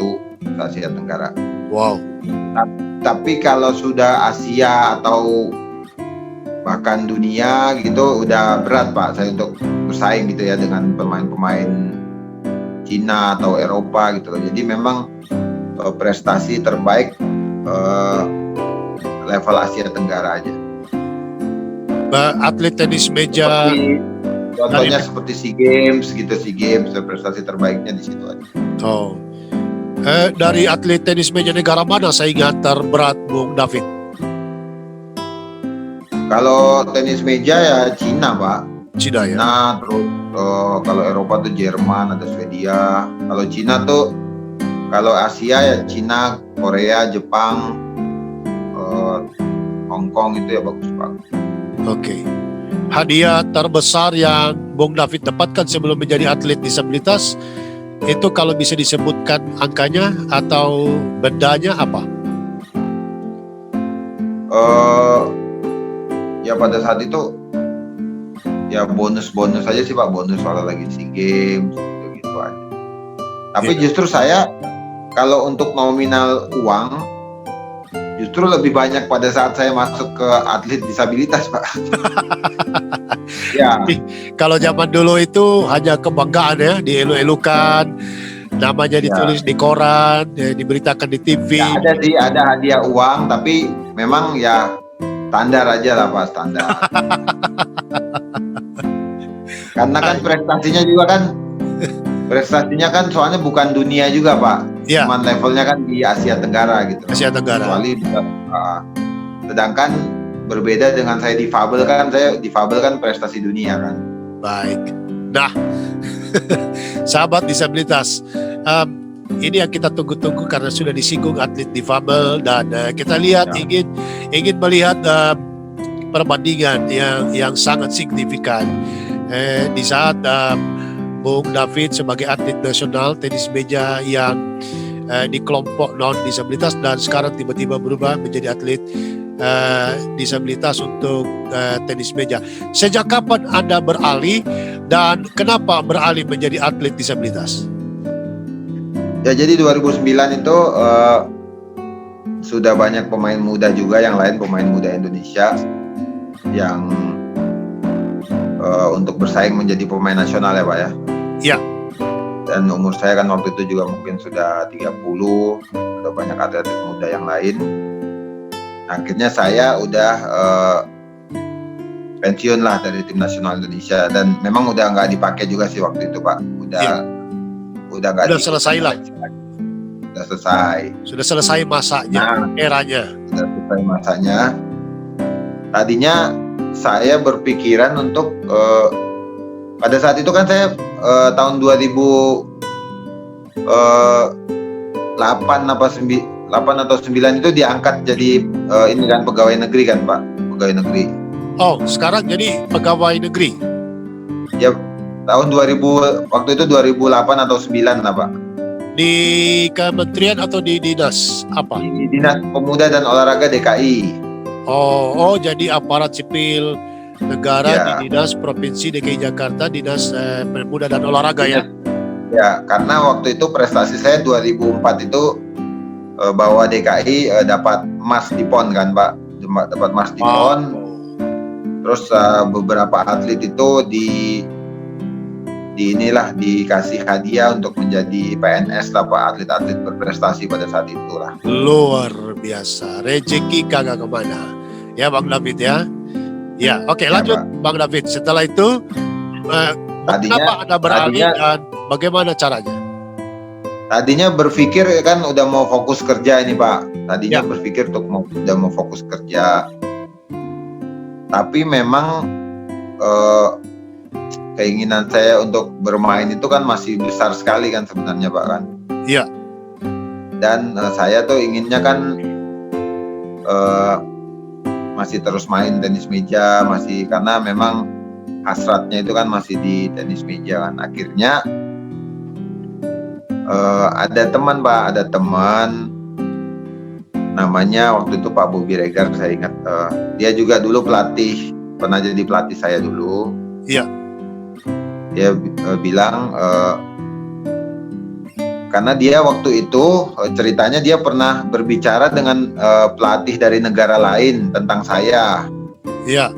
se-Asia Tenggara. Wow. Tapi kalau sudah Asia atau bahkan dunia gitu udah berat Pak saya untuk bersaing gitu ya dengan pemain-pemain Cina atau Eropa gitu loh. Jadi memang prestasi terbaik level Asia Tenggara aja. Atlet tenis meja Contohnya seperti SEA Games gitu, SEA Games prestasi terbaiknya di situ aja. Oh. Dari atlet tenis meja negara mana saingan terberat Bung David? Kalau tenis meja ya Cina Pak. Cina ya. Cina, terus kalau Eropa tuh Jerman, ada Swedia. Kalau Cina tuh, kalau Asia ya Cina, Korea, Jepang, Hong Kong itu ya bagus-bagus. Oke. Hadiah terbesar yang Bung David dapatkan sebelum menjadi atlet disabilitas itu kalau bisa disebutkan angkanya atau bendanya apa? Ya pada saat itu ya bonus aja sih Pak, bonus kalau lagi SEA Games gitu aja. Tapi justru saya kalau untuk nominal uang justru lebih banyak pada saat saya masuk ke atlet disabilitas Pak. Ya. Kalau zaman dulu itu hanya kebanggaan ya, dielu-elukan, namanya ditulis di koran, diberitakan di TV. Ya, ada sih, ada hadiah uang, tapi memang ya standar aja lah Pak, standar. Karena kan prestasinya kan soalnya bukan dunia juga Pak, cuman levelnya kan di Asia Tenggara gitu. Asia Tenggara. Kecuali sedangkan berbeda dengan saya difabel kan prestasi dunia kan. Baik. Nah, sahabat disabilitas, ini yang kita tunggu-tunggu karena sudah disinggung atlet difabel dan kita lihat ingin melihat perbandingan yang sangat signifikan di saat Bung David sebagai atlet nasional tenis meja yang di kelompok non disabilitas dan sekarang tiba-tiba berubah menjadi atlet disabilitas untuk tenis meja. Sejak kapan Anda beralih dan kenapa beralih menjadi atlet disabilitas? Ya jadi 2009 itu sudah banyak pemain muda juga yang lain, pemain muda Indonesia yang untuk bersaing menjadi pemain nasional ya Pak ya. Iya. Dan umur saya kan waktu itu juga mungkin sudah 30, ada banyak atlet muda yang lain. Akhirnya saya udah pensiun lah dari tim nasional Indonesia dan memang udah nggak dipakai juga sih waktu itu Pak. Udah selesai lah. Sudah selesai masanya, eranya. Sudah selesai masanya. Tadinya saya berpikiran untuk pada saat itu kan saya tahun 2008 atau 9 itu diangkat jadi ini kan pegawai negeri kan Pak, pegawai negeri. Oh, sekarang jadi pegawai negeri? Ya, tahun 2000, waktu itu 2008 atau 9 lah Pak. Di kementerian atau di dinas apa? Di Dinas Pemuda dan Olahraga DKI. Oh, jadi aparat sipil negara di Dinas Provinsi DKI Jakarta, Dinas Pemuda dan Olahraga ya? Ya, karena waktu itu prestasi saya 2004 itu bahwa DKI dapat emas di PON kan Pak, dapat emas di PON. Terus beberapa atlet itu dikasih hadiah untuk menjadi PNS lah Pak, atlet-atlet berprestasi pada saat itulah. Luar biasa, rezeki kagak kemana ya Bang David ya. Ya, oke, lanjut Pak. Bang David. Setelah itu kenapa Anda beralih dan bagaimana caranya? Tadinya berpikir kan udah mau fokus kerja ini Pak. Tadinya berpikir udah mau fokus kerja. Tapi memang keinginan saya untuk bermain itu kan masih besar sekali kan sebenarnya Pak kan. Iya. Dan saya tuh inginnya kan masih terus main tenis meja, masih karena memang hasratnya itu kan masih di tenis meja kan. Akhirnya ada teman Pak, namanya waktu itu Pak Bobi Regar, saya ingat. Dia juga dulu pernah jadi pelatih saya dulu. Iya. Dia bilang karena dia waktu itu ceritanya dia pernah berbicara dengan pelatih dari negara lain tentang saya. Iya.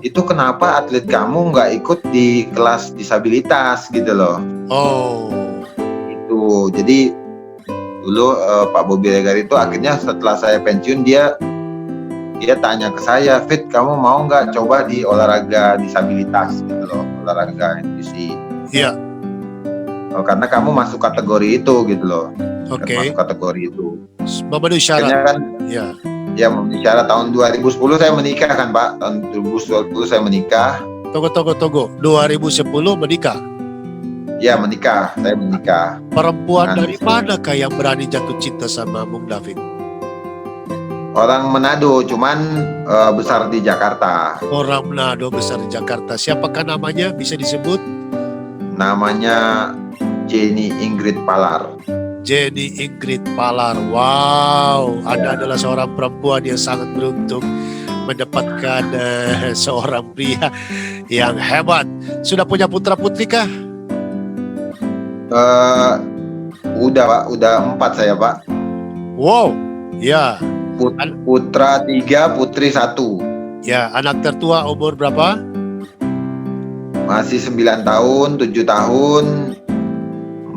Itu kenapa atlet kamu nggak ikut di kelas disabilitas gitu loh. Oh. Itu jadi dulu Pak Bobi Regar itu akhirnya setelah saya pensiun dia tanya ke saya, Fit, kamu mau nggak coba di olahraga disabilitas gitu loh, olahraga NPC. Iya. Karena kamu masuk kategori itu gitu loh. Oke. Masuk kategori itu. Memenuhi Akhirnya syarat. kan Iya. ya memenuhi syarat. Tahun 2010 saya menikah kan Pak. Tahun 2010 saya menikah. Tunggu. 2010 menikah. Ya menikah, saya menikah. Perempuan Nah, dari manakah yang berani jatuh cinta sama Bung David? Orang Manado, cuman besar di Jakarta. Orang Manado besar di Jakarta. Siapakah namanya? Bisa disebut? Namanya Jenny Ingrid Palar. Jenny Ingrid Palar. Wow, Anda adalah seorang perempuan yang sangat beruntung mendapatkan seorang pria yang hebat. Sudah punya putra putri kah? Udah Pak, udah 4 saya Pak. Wow, ya. Putra 3, putri 1. Ya, anak tertua umur berapa? Masih 9 tahun, 7 tahun,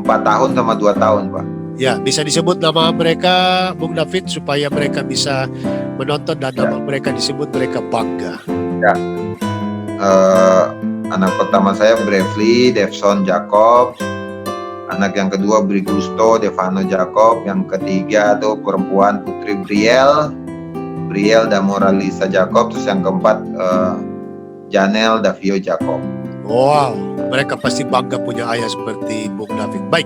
4 tahun sama 2 tahun Pak. Ya, bisa disebut nama mereka Bung David supaya mereka bisa menonton dan nama mereka disebut, mereka bangga. Ya. Anak pertama saya Brevely Devson Jacob. Anak yang kedua Brigusto Devano Jacob. Yang ketiga tuh perempuan putri Brielle Damoralisa Jacob. Terus yang keempat Janel Davio Jacob. Wow, mereka pasti bangga punya ayah seperti Bung David. Baik,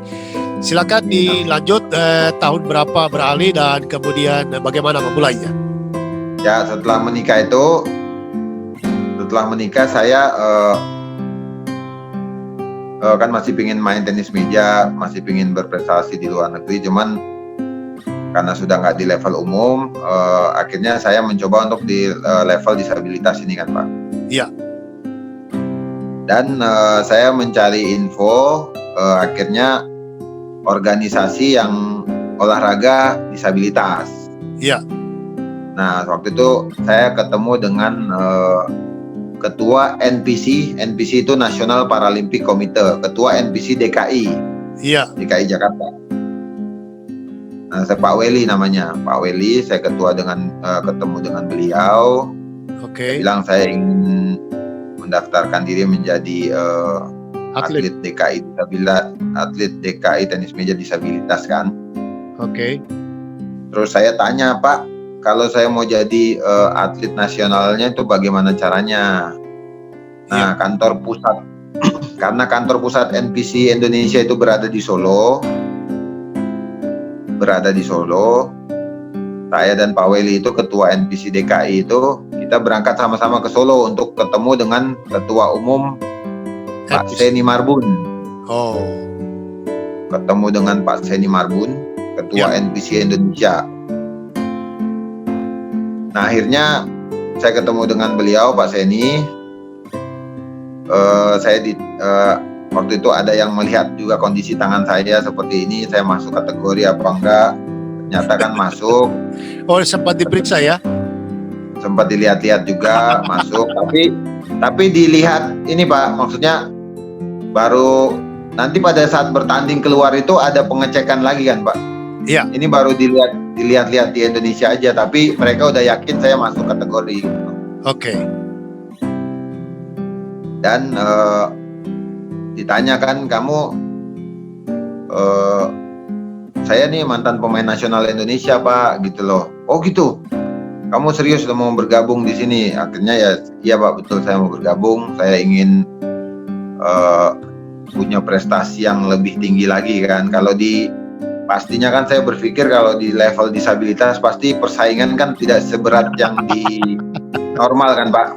silakan dilanjut. Tahun berapa beralih dan kemudian bagaimana memulainya? Ya, setelah menikah saya kan masih pingin main tenis meja, masih pingin berprestasi di luar negeri, cuman karena sudah nggak di level umum, akhirnya saya mencoba untuk di level disabilitas ini kan Pak. Iya. Dan saya mencari info, akhirnya organisasi yang olahraga disabilitas. Iya. Nah, waktu itu saya ketemu dengan ketua NPC itu National Paralympic Committee, ketua NPC DKI. Iya. DKI Jakarta. Nah, saya Pak Weli namanya, Pak Weli. Saya ketemu dengan beliau. Oke. Bilang saya ingin mendaftarkan diri menjadi atlet DKI disabilitas, atlet DKI tenis meja disabilitas kan. Oke. Terus saya tanya, Pak, kalau saya mau jadi atlet nasionalnya itu bagaimana caranya? Nah, kantor pusat karena kantor pusat NPC Indonesia itu berada di Solo. Saya dan Pak Weli itu ketua NPC DKI itu, kita berangkat sama-sama ke Solo untuk ketemu dengan ketua umum Pak Seni Marbun. Oh. Ketemu dengan Pak Seni Marbun, ketua NPC Indonesia. Nah, akhirnya saya ketemu dengan beliau, Pak Seni. Waktu itu ada yang melihat juga kondisi tangan saya seperti ini, saya masuk kategori apa enggak. Ternyata kan masuk. Oh, sempat diperiksa ya? Sempat dilihat-lihat juga masuk, tapi dilihat ini Pak, maksudnya baru nanti pada saat bertanding keluar itu ada pengecekan lagi kan Pak? Iya. Ini baru dilihat-lihat di Indonesia aja, tapi mereka udah yakin saya masuk kategori gitu. Oke. Dan ditanyakan, kamu saya nih mantan pemain nasional Indonesia Pak, gitu loh. Oh gitu, kamu serius udah mau bergabung di sini? Akhirnya iya Pak, betul saya mau bergabung. Saya ingin punya prestasi yang lebih tinggi lagi kan. Pastinya kan saya berpikir kalau di level disabilitas pasti persaingan kan tidak seberat yang di normal kan Pak.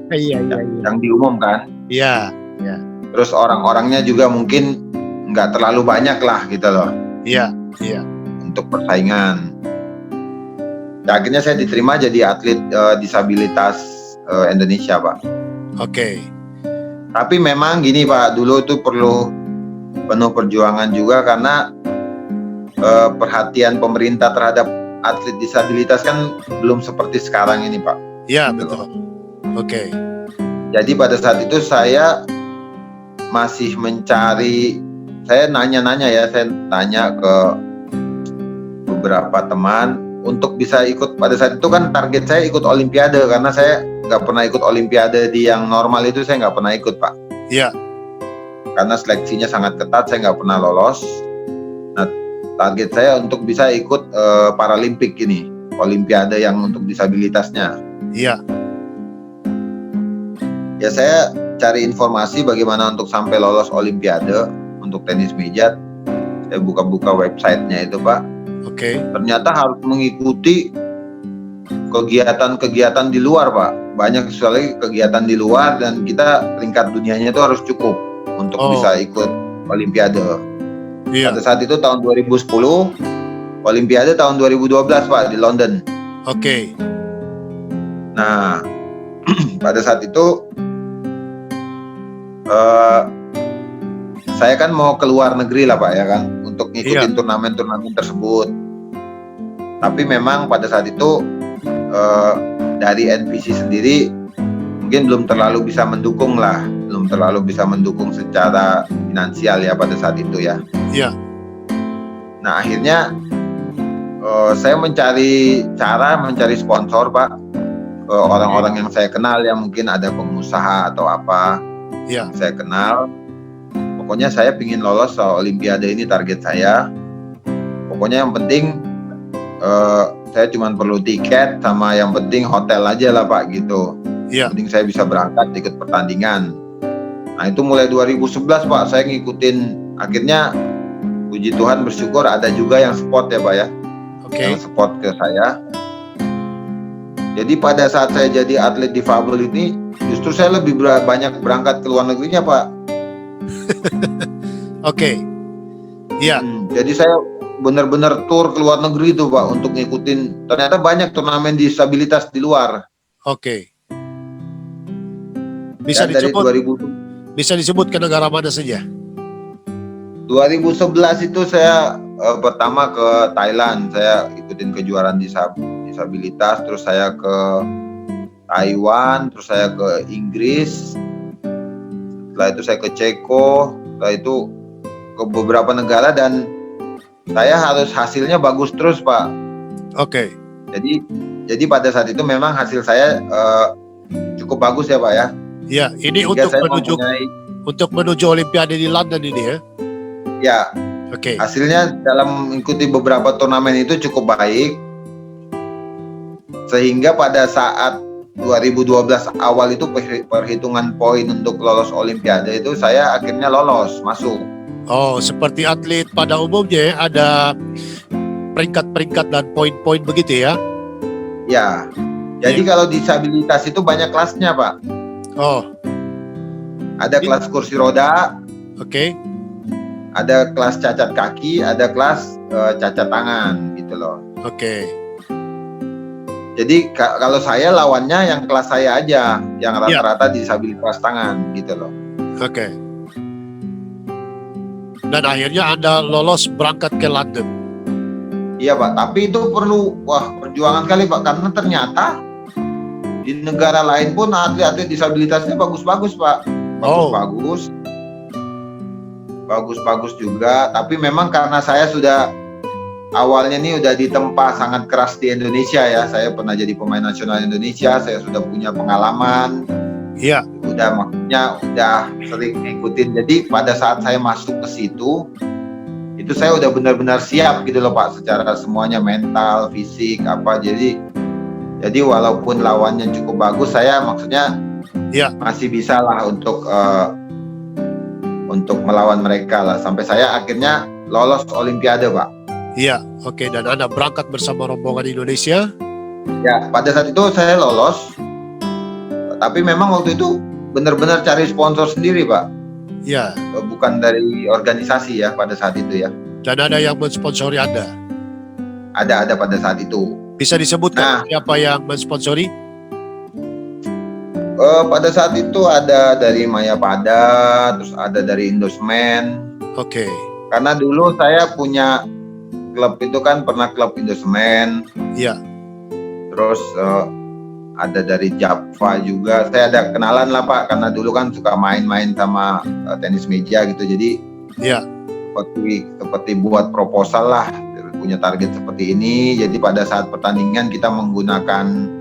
Iya. Yang diumum kan. Iya. Terus orang-orangnya juga mungkin nggak terlalu banyak lah gitu loh. Iya. Untuk persaingan. Ya, akhirnya saya diterima jadi atlet disabilitas Indonesia, Pak. Oke. Tapi memang gini, Pak, dulu itu perlu penuh perjuangan juga karena perhatian pemerintah terhadap atlet disabilitas kan belum seperti sekarang ini, Pak. Ya, Gitu betul. loh. Oke. Jadi pada saat itu saya masih mencari, saya tanya ke beberapa teman untuk bisa ikut. Pada saat itu kan target saya ikut olimpiade, karena saya nggak pernah ikut olimpiade di yang normal itu, saya nggak pernah ikut, Pak. Ya. Karena seleksinya sangat ketat, saya nggak pernah lolos. Nah, target saya untuk bisa ikut Paralimpik ini, olimpiade yang untuk disabilitasnya. Ya. Ya, saya cari informasi bagaimana untuk sampai lolos olimpiade untuk tenis meja. Saya buka-buka websitenya itu, Pak. Oke. Ternyata harus mengikuti kegiatan-kegiatan di luar, Pak. Banyak sekali kegiatan di luar dan kita peringkat dunianya itu harus cukup untuk bisa ikut olimpiade. Iya. Pada saat itu tahun 2010, olimpiade tahun 2012, Pak, di London. Oke. Nah, pada saat itu saya kan mau ke luar negeri lah, Pak, ya kan, untuk ngikutin turnamen-turnamen tersebut. Tapi memang pada saat itu dari NPC sendiri mungkin belum terlalu bisa mendukung secara finansial ya pada saat itu ya. Iya. Nah, akhirnya saya mencari sponsor, Pak, orang-orang yang saya kenal, yang mungkin ada pengusaha atau apa yang saya kenal. Pokoknya saya pingin lolos olimpiade ini, target saya. Pokoknya yang penting saya cuma perlu tiket, sama yang penting hotel aja lah, Pak, gitu. Iya. Penting saya bisa berangkat ikut pertandingan. Nah, itu mulai 2011, Pak, saya ngikutin. Akhirnya puji Tuhan, bersyukur ada juga yang support ya, Pak, ya. Oke. Yang support ke saya. Jadi pada saat saya jadi atlet difabel ini, justru saya lebih banyak berangkat ke luar negerinya, Pak. Oke. Iya. Jadi saya benar-benar tur ke luar negeri itu, Pak, untuk ngikutin. Ternyata banyak turnamen disabilitas di luar. Oke. Bisa dari disebut 2000, bisa disebut ke negara mana saja? 2011 itu saya pertama ke Thailand, saya ikutin kejuaraan disabilitas, terus saya ke Taiwan, terus saya ke Inggris, setelah itu saya ke Ceko, setelah itu ke beberapa negara, dan saya harus hasilnya bagus terus, Pak. Oke. Jadi pada saat itu memang hasil saya cukup bagus ya, Pak, ya. Ya, ini sehingga untuk menuju Olimpiade di London ini ya. Ya. Oke. Hasilnya dalam mengikuti beberapa turnamen itu cukup baik, sehingga pada saat 2012 awal itu perhitungan poin untuk lolos Olimpiade itu saya akhirnya lolos masuk. Oh, seperti atlet pada umumnya ya, ada peringkat-peringkat dan poin-poin begitu ya? Ya. Jadi kalau disabilitas itu banyak kelasnya, Pak. Oh. Ada kelas kursi roda. Oke. Ada kelas cacat kaki, ada kelas cacat tangan gitu loh. Oke. Jadi kalau saya lawannya yang kelas saya aja, yang rata-rata disabilitas tangan gitu loh. Oke. Dan akhirnya Anda lolos berangkat ke London. Iya, Pak, tapi itu perlu perjuangan kali, Pak, karena ternyata di negara lain pun atlet-atlet disabilitasnya bagus-bagus, Pak. Bagus-bagus juga, tapi memang karena saya sudah awalnya nih udah ditempa sangat keras di Indonesia ya. Saya pernah jadi pemain nasional Indonesia, saya sudah punya pengalaman. Iya. Udah sering ngikutin. Jadi pada saat saya masuk ke situ, itu saya udah benar-benar siap gitu loh, Pak, secara semuanya, mental, fisik, apa. Jadi walaupun lawannya cukup bagus, saya maksudnya masih bisa lah untuk melawan mereka lah, sampai saya akhirnya lolos Olimpiade, Pak. Iya, oke. Dan Anda berangkat bersama rombongan Indonesia? Ya, pada saat itu saya lolos, tapi memang waktu itu benar-benar cari sponsor sendiri, Pak. Ya. Bukan dari organisasi ya pada saat itu ya. Dan ada yang mensponsori Anda? Ada pada saat itu. Bisa disebutkan Nah, siapa yang mensponsori? pada saat itu ada dari Mayapada, terus ada dari Indosmen. Oke. Karena dulu saya punya klub itu kan, pernah klub Indosmen. Iya. Terus ada dari Java juga. Saya ada kenalan lah Pak, karena dulu kan suka main-main sama tenis meja gitu. Jadi Iya. seperti buat proposal lah, punya target seperti ini. Jadi pada saat pertandingan kita menggunakan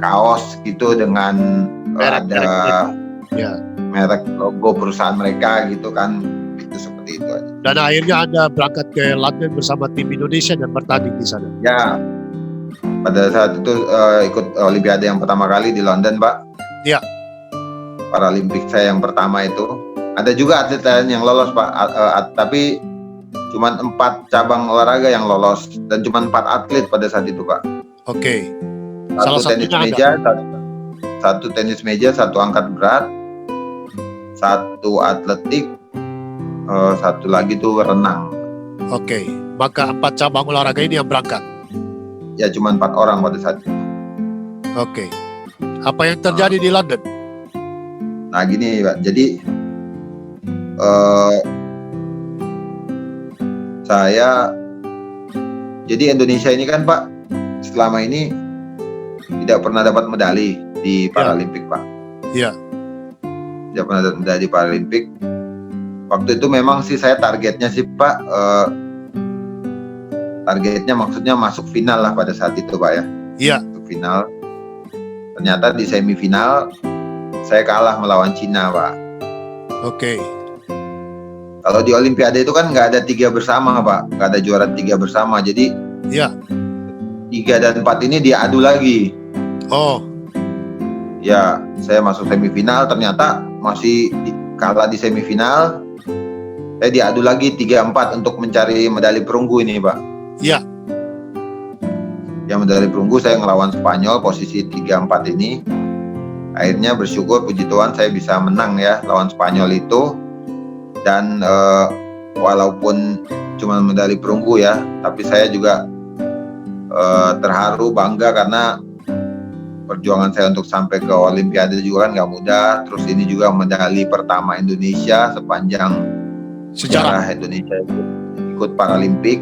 kaos gitu dengan ada Ya. merek logo perusahaan mereka gitu kan, itu seperti itu aja. Dan akhirnya Anda berangkat ke London bersama tim Indonesia dan bertanding di sana. Ya, pada saat itu ikut Olimpiade yang pertama kali di London Pak. Ya. Paralimpik saya yang pertama itu. Ada juga atlet lain yang lolos Pak, tapi cuma 4 cabang olahraga yang lolos dan cuma 4 atlet pada saat itu Pak. Oke. Satu tenis meja, satu tenis meja, 1 angkat berat, 1 atletik, 1 lagi tuh renang. Oke. Maka 4 cabang olahraga ini yang berangkat. Ya cuma 4 orang pada saat itu. Oke. Apa yang terjadi di London? Nah gini Pak, jadi jadi Indonesia ini kan Pak, selama ini tidak pernah dapat medali di Paralimpik Pak. Iya. Tidak pernah dapat medali di Paralimpik. Waktu itu memang sih saya targetnya sih Pak, targetnya maksudnya masuk final lah pada saat itu Pak ya. Iya. Masuk final. Ternyata di semifinal saya kalah melawan Cina Pak. Oke. Kalau di Olimpiade itu kan nggak ada 3 bersama Pak, nggak ada juara 3 bersama. Jadi Iya. 3 dan 4 ini diadu lagi. Oh. Ya, saya masuk semifinal, ternyata masih kalah di semifinal. Saya diadu lagi 3-4 untuk mencari medali perunggu ini Pak. Iya. Yang medali perunggu saya ngelawan Spanyol posisi 3-4 ini. Akhirnya bersyukur puji Tuhan saya bisa menang ya lawan Spanyol itu. Dan walaupun cuma medali perunggu ya, tapi saya juga terharu, bangga karena perjuangan saya untuk sampai ke Olimpiade juga kan nggak mudah. Terus ini juga medali pertama Indonesia sepanjang sejarah Indonesia ikut Paralimpik.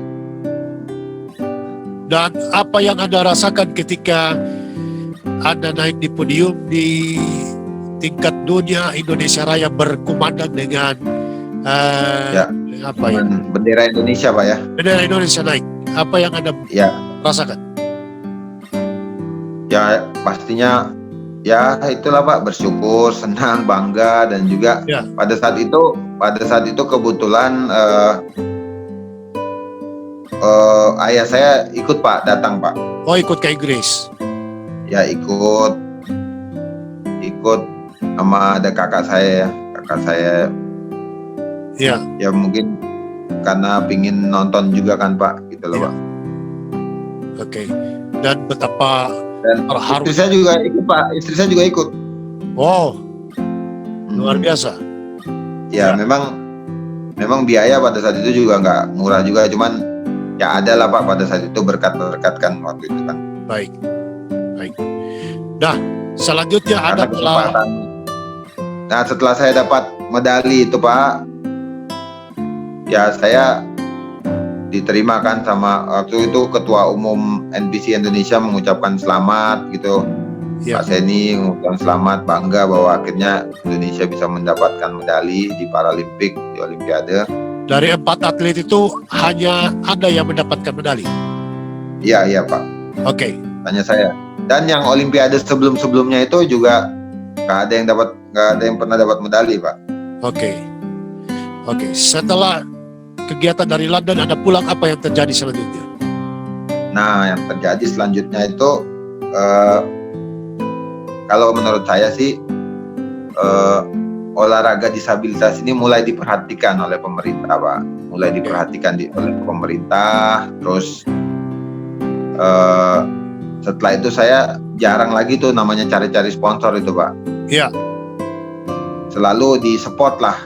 Dan apa yang Anda rasakan ketika Anda naik di podium di tingkat dunia, Indonesia Raya berkumandang dengan apa ya? Bendera Indonesia Pak ya. Bendera Indonesia naik. Apa yang Anda rasakan? Ya pastinya ya itulah Pak, bersyukur, senang, bangga, dan juga pada saat itu kebetulan ayah saya ikut Pak, datang Pak. Oh, ikut ke Inggris? Ya ikut sama ada kakak saya ya. Ya mungkin karena pingin nonton juga kan Pak, gitu loh Pak. Oke. Dan betapa terharu. Istri saya juga ikut Pak, istri saya juga ikut. Wow, luar biasa. Ya memang biaya pada saat itu juga nggak murah juga, cuman ya ada lah Pak pada saat itu berkat-berkat kan waktu itu kan. Baik. Nah, selanjutnya ada setelah saya dapat medali itu Pak, ya saya diterima kan sama waktu itu Ketua Umum NPC Indonesia mengucapkan selamat gitu. Pak Seni mengucapkan selamat, bangga bahwa akhirnya Indonesia bisa mendapatkan medali di Paralimpik, di Olimpiade. Dari 4 atlet itu hanya Anda yang mendapatkan medali? Iya Pak. Oke. Hanya saya. Dan yang Olimpiade sebelum-sebelumnya itu juga nggak ada yang pernah dapat medali Pak. Oke. Setelah kegiatan dari London, Anda pulang, apa yang terjadi selanjutnya? Nah, yang terjadi selanjutnya itu kalau menurut saya sih olahraga disabilitas ini mulai diperhatikan oleh pemerintah Pak. Mulai diperhatikan oleh pemerintah. Terus setelah itu saya jarang lagi tuh namanya cari-cari sponsor itu Pak. Iya. Selalu di-support lah.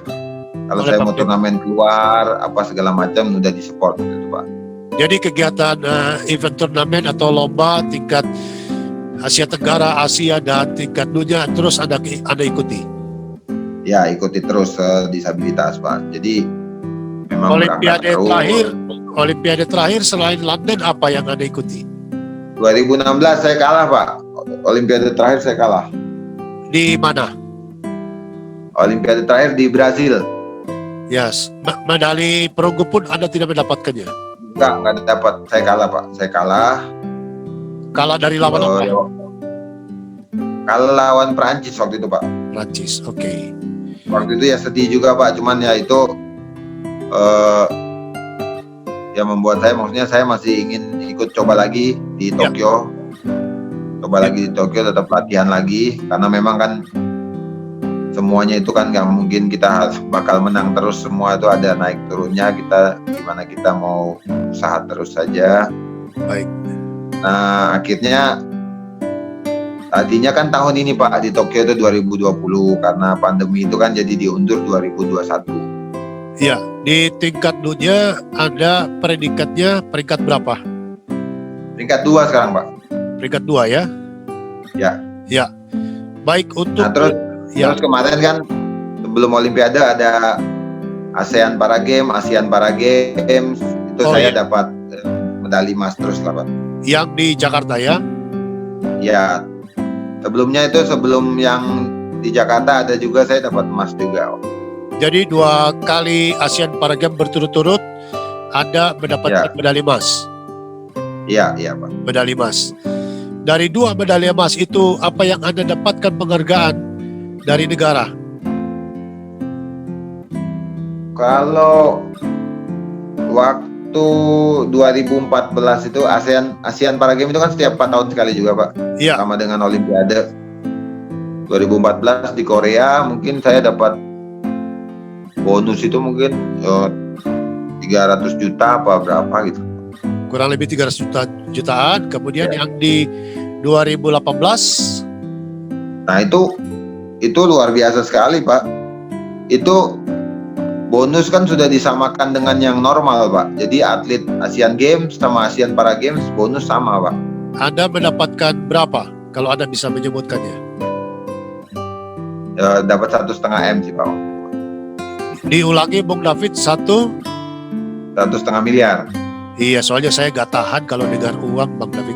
Kalau saya mau turnamen keluar, apa segala macam udah di-support gitu Pak. Jadi kegiatan event turnamen atau lomba tingkat Asia Tenggara, Asia dan tingkat dunia terus Anda ikuti. Ya, ikuti terus disabilitas Pak. Jadi memang berangkat terus. Olimpiade terakhir selain London apa yang Anda ikuti? 2016 saya kalah Pak. Olimpiade terakhir saya kalah. Di mana? Olimpiade terakhir di Brazil. Yes. Medali perunggu pun Anda tidak mendapatkannya? Enggak dapat. Saya kalah Pak. Saya kalah. Kalah dari lawan apa? Kalah lawan Prancis waktu itu Pak. Prancis, oke. Waktu itu ya sedih juga Pak. Cuman ya itu yang membuat saya, maksudnya saya masih ingin ikut coba lagi di Tokyo. Coba lagi di Tokyo, tetap latihan lagi. Karena memang kan semuanya itu kan nggak mungkin kita bakal menang terus, semua itu ada naik turunnya, kita gimana kita mau usaha terus saja. Baik. Nah akhirnya tadinya kan tahun ini Pak di Tokyo itu 2020, karena pandemi itu kan jadi diundur 2021. Ya, di tingkat dunia Anda predikatnya peringkat berapa? Peringkat 2 sekarang Pak. Peringkat 2 ya? Ya. Baik, untuk Terus kemarin kan sebelum Olimpiade ada ASEAN Para Games itu saya dapat medali emas terus lah Pak. Yang di Jakarta ya? Ya, sebelumnya itu sebelum yang di Jakarta ada juga saya dapat emas juga. Jadi 2 kali ASEAN Para Games berturut-turut Anda mendapatkan medali emas? Iya Pak. Medali emas. Dari 2 medali emas itu apa yang Anda dapatkan penghargaan dari negara? Kalau waktu 2014 itu ASEAN Para Games itu kan setiap 4 tahun sekali juga Pak. Iya. Sama dengan Olimpiade. 2014 di Korea mungkin saya dapat bonus itu mungkin 300 juta apa berapa gitu. Kurang lebih 300 jutaan. Kemudian yang di 2018? Nah itu luar biasa sekali Pak. Itu bonus kan sudah disamakan dengan yang normal Pak. Jadi atlet Asian Games sama ASEAN Para Games bonus sama Pak. Anda mendapatkan berapa kalau Anda bisa menyebutkannya? Dapat 1,5 M sih Pak. Diulangi Bung David, 1,5 miliar. Iya, soalnya saya gak tahan kalau dengar uang Bang David.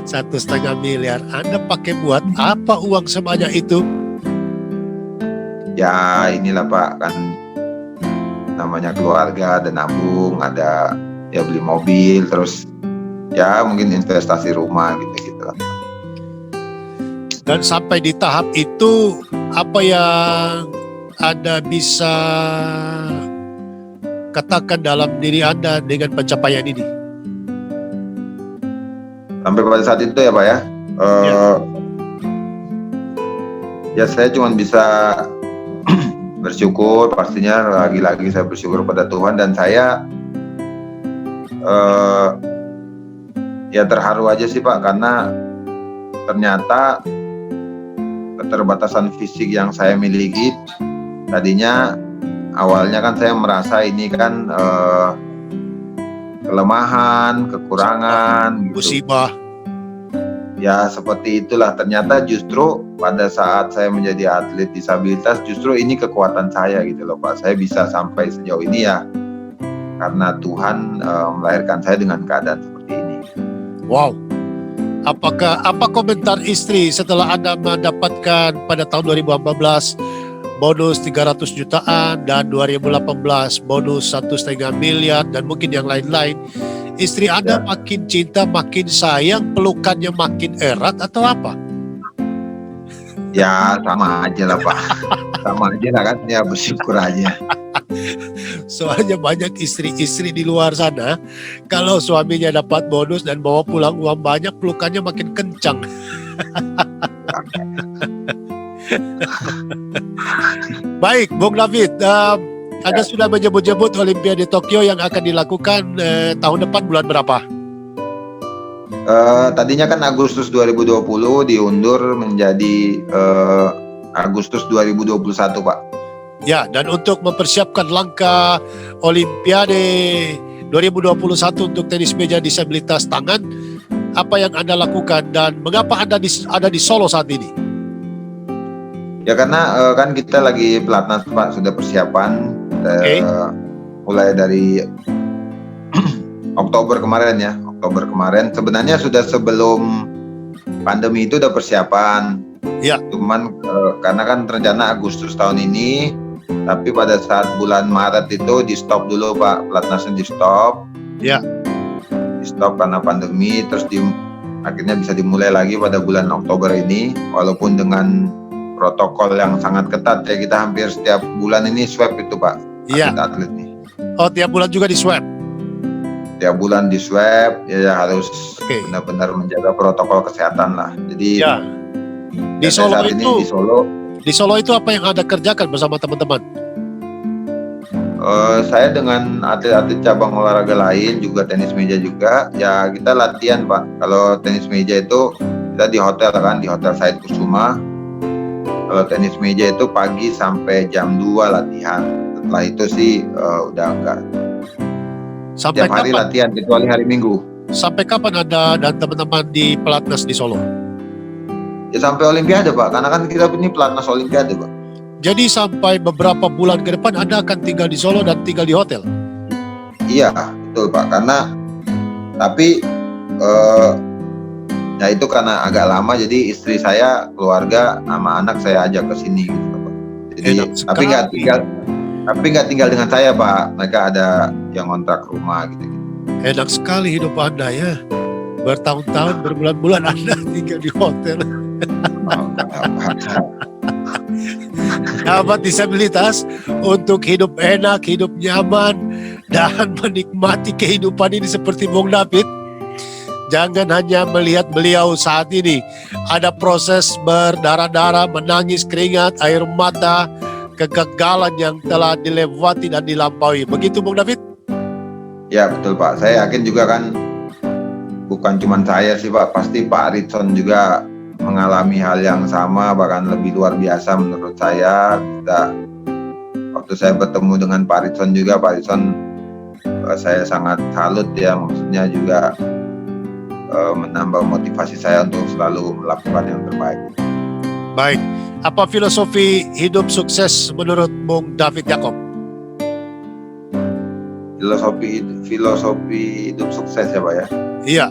1,5 miliar. Anda pakai buat apa uang sebanyak itu? Ya inilah Pak, kan namanya keluarga, ada nabung, ada ya beli mobil, terus ya mungkin investasi rumah gitu lah. Dan sampai di tahap itu apa yang Anda bisa katakan dalam diri Anda dengan pencapaian ini? Sampai pada saat itu ya Pak ya, ya saya cuma bisa bersyukur, pastinya lagi-lagi saya bersyukur pada Tuhan, dan saya ya terharu aja sih Pak, karena ternyata keterbatasan fisik yang saya miliki tadinya awalnya kan saya merasa ini kan kelemahan, kekurangan, musibah. Ya seperti itulah, ternyata justru pada saat saya menjadi atlet disabilitas justru ini kekuatan saya gitu loh Pak. Saya bisa sampai sejauh ini ya karena Tuhan melahirkan saya dengan keadaan seperti ini. Wow. Apa komentar istri setelah Anda mendapatkan pada tahun 2014 bonus 300 jutaan dan 2018 bonus 1,5 miliar dan mungkin yang lain-lain? Istri Anda makin cinta, makin sayang, pelukannya makin erat atau apa? Ya sama aja lah Pak. Sama aja lah kan, ya bersyukur aja. Soalnya banyak istri-istri di luar sana, kalau suaminya dapat bonus dan bawa pulang uang banyak, pelukannya makin kencang. Baik, Bung David, Anda sudah menyebut-nyebut Olimpiade Tokyo yang akan dilakukan tahun depan bulan berapa? Tadinya kan Agustus 2020 diundur menjadi Agustus 2021 Pak. Ya, dan untuk mempersiapkan langkah Olimpiade 2021 untuk tenis meja disabilitas tangan, apa yang Anda lakukan dan mengapa Anda ada di Solo saat ini? Ya karena kan kita lagi pelatnas Pak, sudah persiapan mulai dari Oktober kemarin ya. Oktober kemarin sebenarnya sudah sebelum pandemi itu udah persiapan. Ya. Cuman karena kan rencana Agustus tahun ini, tapi pada saat bulan Maret itu di stop dulu Pak, pelatnasnya di stop. Ya. Di stop karena pandemi, terus akhirnya bisa dimulai lagi pada bulan Oktober ini, walaupun dengan protokol yang sangat ketat ya, kita hampir setiap bulan ini swab itu Pak, atlet nih. Oh, tiap bulan juga di swab? Tiap bulan di swab, ya harus benar-benar menjaga protokol kesehatan lah. Jadi di Solo itu apa yang Anda kerjakan bersama teman-teman? Saya dengan atlet-atlet cabang olahraga lain, juga tenis meja juga, ya kita latihan Pak. Kalau tenis meja itu kita di hotel kan, di Hotel Said Kusuma. Kalau tenis meja itu pagi sampai jam 2 latihan. Setelah itu sih udah enggak. Sampai Setiap hari kapan? latihan, kecuali hari Minggu. Sampai kapan Anda dan teman-teman di pelatnas di Solo? Ya sampai Olimpiade Pak, karena kan kita ini pelatnas Olimpiade Pak. Jadi sampai beberapa bulan ke depan Anda akan tinggal di Solo dan tinggal di hotel? Iya, betul Pak. Tapi ya itu karena agak lama, jadi istri saya, keluarga, sama anak saya ajak ke sini gitu Pak. Jadi tapi nggak tinggal dengan saya Pak. Mereka ada yang kontrak rumah gitu. Enak sekali hidup Anda ya. Bertahun-tahun, berbulan-bulan Anda tinggal di hotel. Sahabat disabilitas, untuk hidup enak, hidup nyaman, dan menikmati kehidupan ini seperti Bung David, jangan hanya melihat beliau saat ini. Ada proses berdarah-darah, menangis keringat, air mata, kegagalan yang telah dilewati dan dilampaui. Begitu Bung David? Ya betul Pak, saya yakin juga kan bukan cuma saya sih Pak, pasti Pak Ritson juga mengalami hal yang sama, bahkan lebih luar biasa menurut saya. Waktu saya bertemu dengan Pak Ritson juga, Pak Ritson saya sangat salut ya, maksudnya juga menambah motivasi saya untuk selalu melakukan yang terbaik. Baik, apa filosofi hidup sukses menurut Bung David Yakob? Filosofi hidup sukses ya Pak ya? Iya.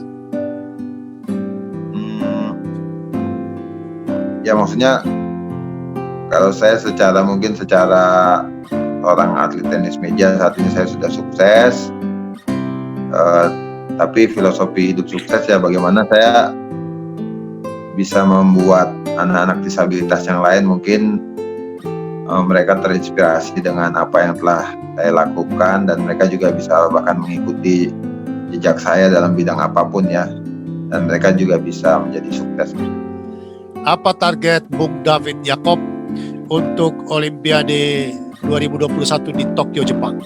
Ya maksudnya kalau saya secara orang atlet tenis meja saat ini saya sudah sukses, tapi filosofi hidup sukses ya bagaimana saya bisa membuat anak-anak disabilitas yang lain mungkin mereka terinspirasi dengan apa yang telah saya lakukan, dan mereka juga bisa bahkan mengikuti jejak saya dalam bidang apapun ya, dan mereka juga bisa menjadi sukses. Apa target Bung David Yakob untuk Olimpiade 2021 di Tokyo, Jepang?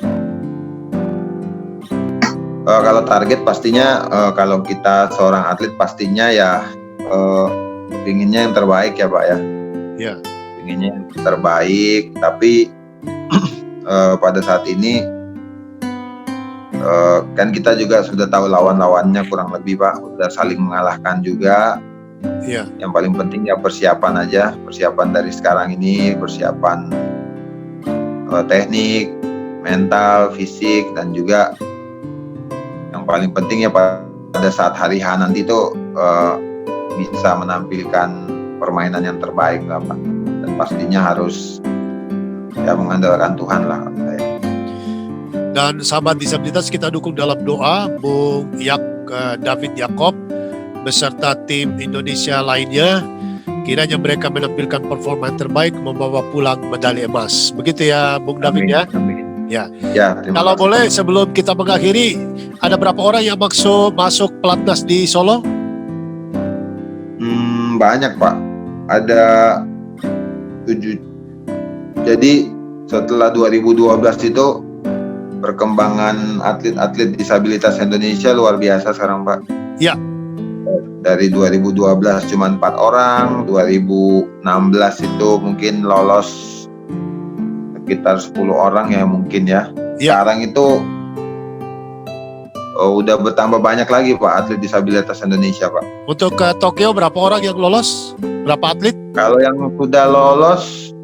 Kalau target pastinya kalau kita seorang atlet pastinya ya inginnya yang terbaik ya Pak ya. Ya. Inginnya yang terbaik, tapi pada saat ini kan kita juga sudah tahu lawan-lawannya kurang lebih Pak, sudah saling mengalahkan juga. Iya. Yang paling penting ya persiapan aja, persiapan dari sekarang ini, persiapan teknik, mental, fisik, dan juga yang paling penting ya pada saat hari H nanti itu bisa menampilkan permainan yang terbaik lah Pak, dan pastinya harus ya mengandalkan Tuhan lah saya. Dan sahabat disabilitas, kita dukung dalam doa Bung David Yakob beserta tim Indonesia lainnya, kiranya mereka menampilkan performa yang terbaik, membawa pulang medali emas. Begitu ya Bung David ya? Amin. Ya. Kasih. Kalau boleh sebelum kita mengakhiri, ada berapa orang yang masuk pelatnas di Solo? Banyak Pak, ada 7. Jadi setelah 2012 itu perkembangan atlet-atlet disabilitas Indonesia luar biasa sekarang Pak. Ya. Dari 2012 cuma 4 orang, 2016 itu mungkin lolos sekitar 10 orang ya mungkin ya. Ya. Sekarang itu udah bertambah banyak lagi Pak atlet disabilitas Indonesia Pak. Untuk ke Tokyo berapa orang yang lolos? Berapa atlet? Kalau yang sudah lolos,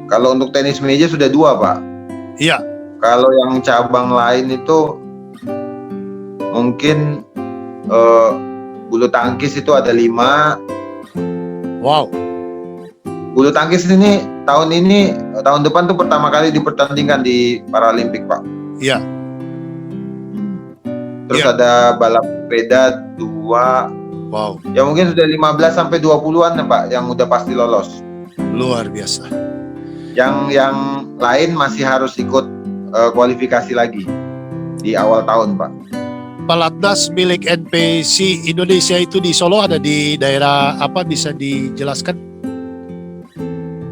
kalau untuk tenis meja sudah 2 Pak. Iya. Kalau yang cabang lain itu mungkin bulu tangkis itu ada 5. Wow. Bulu tangkis ini tahun depan tuh pertama kali dipertandingkan di Paralimpik Pak. Iya. Terus Iya. ada balap sepeda 2. Wow. Ya mungkin sudah 15 sampai 20-an ya Pak yang udah pasti lolos. Luar biasa. Yang lain masih harus ikut kualifikasi lagi di awal tahun Pak. Pelatnas milik NPC Indonesia itu di Solo ada di daerah apa, bisa dijelaskan?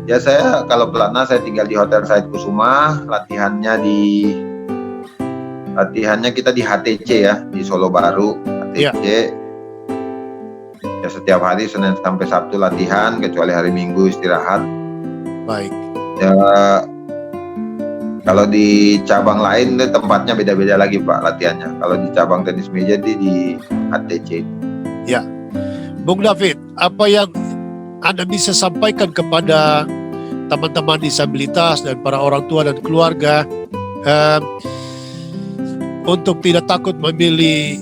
Ya saya kalau pelatnas saya tinggal di Hotel Said Kusuma, latihannya kita di HTC ya, di Solo Baru, HTC. Ya setiap hari Senin sampai Sabtu latihan, kecuali hari Minggu istirahat. Baik. Ya kalau di cabang lain tempatnya beda-beda lagi Pak latihannya. Kalau di cabang tenis meja di HTC. Ya. Bung David, apa yang Anda bisa sampaikan kepada teman-teman disabilitas dan para orang tua dan keluarga untuk tidak takut memilih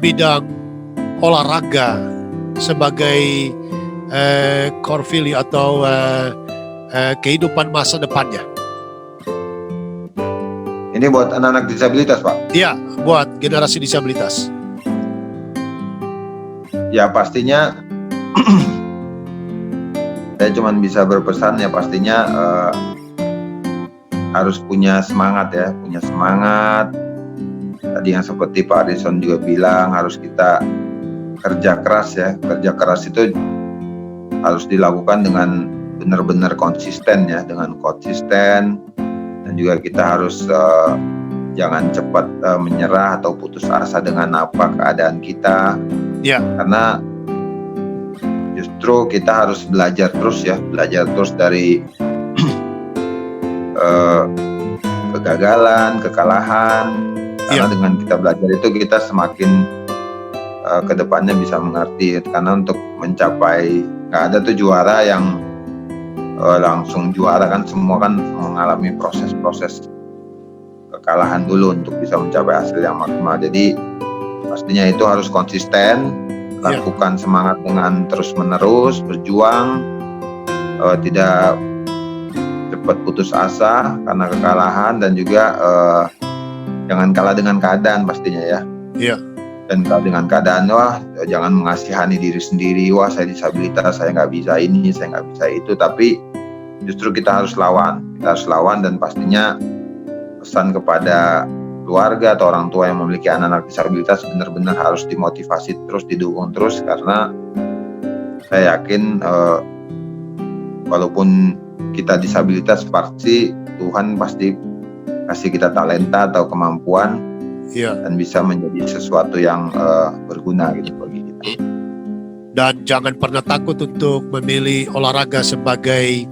bidang olahraga sebagai core value atau kehidupan masa depannya? Ini buat anak-anak disabilitas Pak? Iya, buat generasi disabilitas. Ya pastinya saya cuma bisa berpesan ya pastinya harus punya semangat ya, punya semangat. Tadi yang seperti Pak Adison juga bilang harus kita kerja keras ya. Kerja keras itu harus dilakukan dengan benar-benar konsisten ya, dengan konsisten, dan juga kita harus jangan cepat menyerah atau putus asa dengan apa keadaan kita. Ya. Karena justru kita harus belajar terus ya, belajar terus dari kegagalan, kekalahan. Karena dengan kita belajar itu kita semakin kedepannya bisa mengerti. Karena untuk mencapai, nggak ada tuh juara yang langsung juara kan, semua kan mengalami proses-proses kekalahan dulu untuk bisa mencapai hasil yang maksimal. Jadi pastinya itu harus konsisten, lakukan semangat dengan terus-menerus berjuang, tidak cepat putus asa karena kekalahan, dan juga jangan kalah dengan keadaan pastinya ya. Iya. Dan kalah dengan keadaan, wah jangan mengasihani diri sendiri, wah saya disabilitas, saya nggak bisa ini, saya nggak bisa itu. Tapi justru kita harus lawan, dan pastinya pesan kepada keluarga atau orang tua yang memiliki anak-anak disabilitas benar-benar harus dimotivasi terus, didukung terus, karena saya yakin walaupun kita disabilitas pasti Tuhan pasti kasih kita talenta atau kemampuan, dan bisa menjadi sesuatu yang berguna gitu bagi kita. Dan jangan pernah takut untuk memilih olahraga sebagai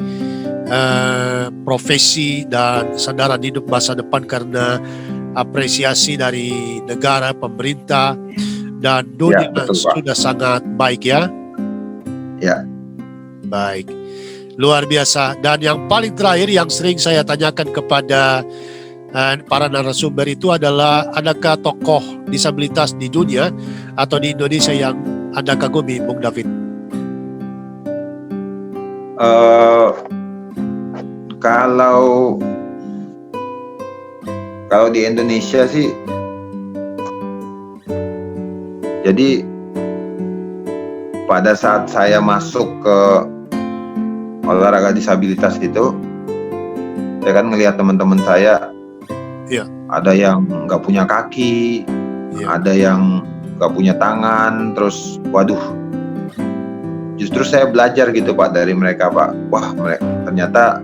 profesi dan sandaran hidup masa depan, karena apresiasi dari negara, pemerintah, dan dunia sudah sangat baik ya. Ya. Baik, luar biasa. Dan yang paling terakhir yang sering saya tanyakan kepada para narasumber itu adalah, adakah tokoh disabilitas di dunia atau di Indonesia yang Anda kagumi, Bung David? Kalau di Indonesia sih, jadi pada saat saya masuk ke olahraga disabilitas itu, saya kan ngelihat teman-teman saya, ada yang nggak punya kaki, ada yang nggak punya tangan, terus waduh, justru saya belajar gitu Pak dari mereka Pak. Wah, ternyata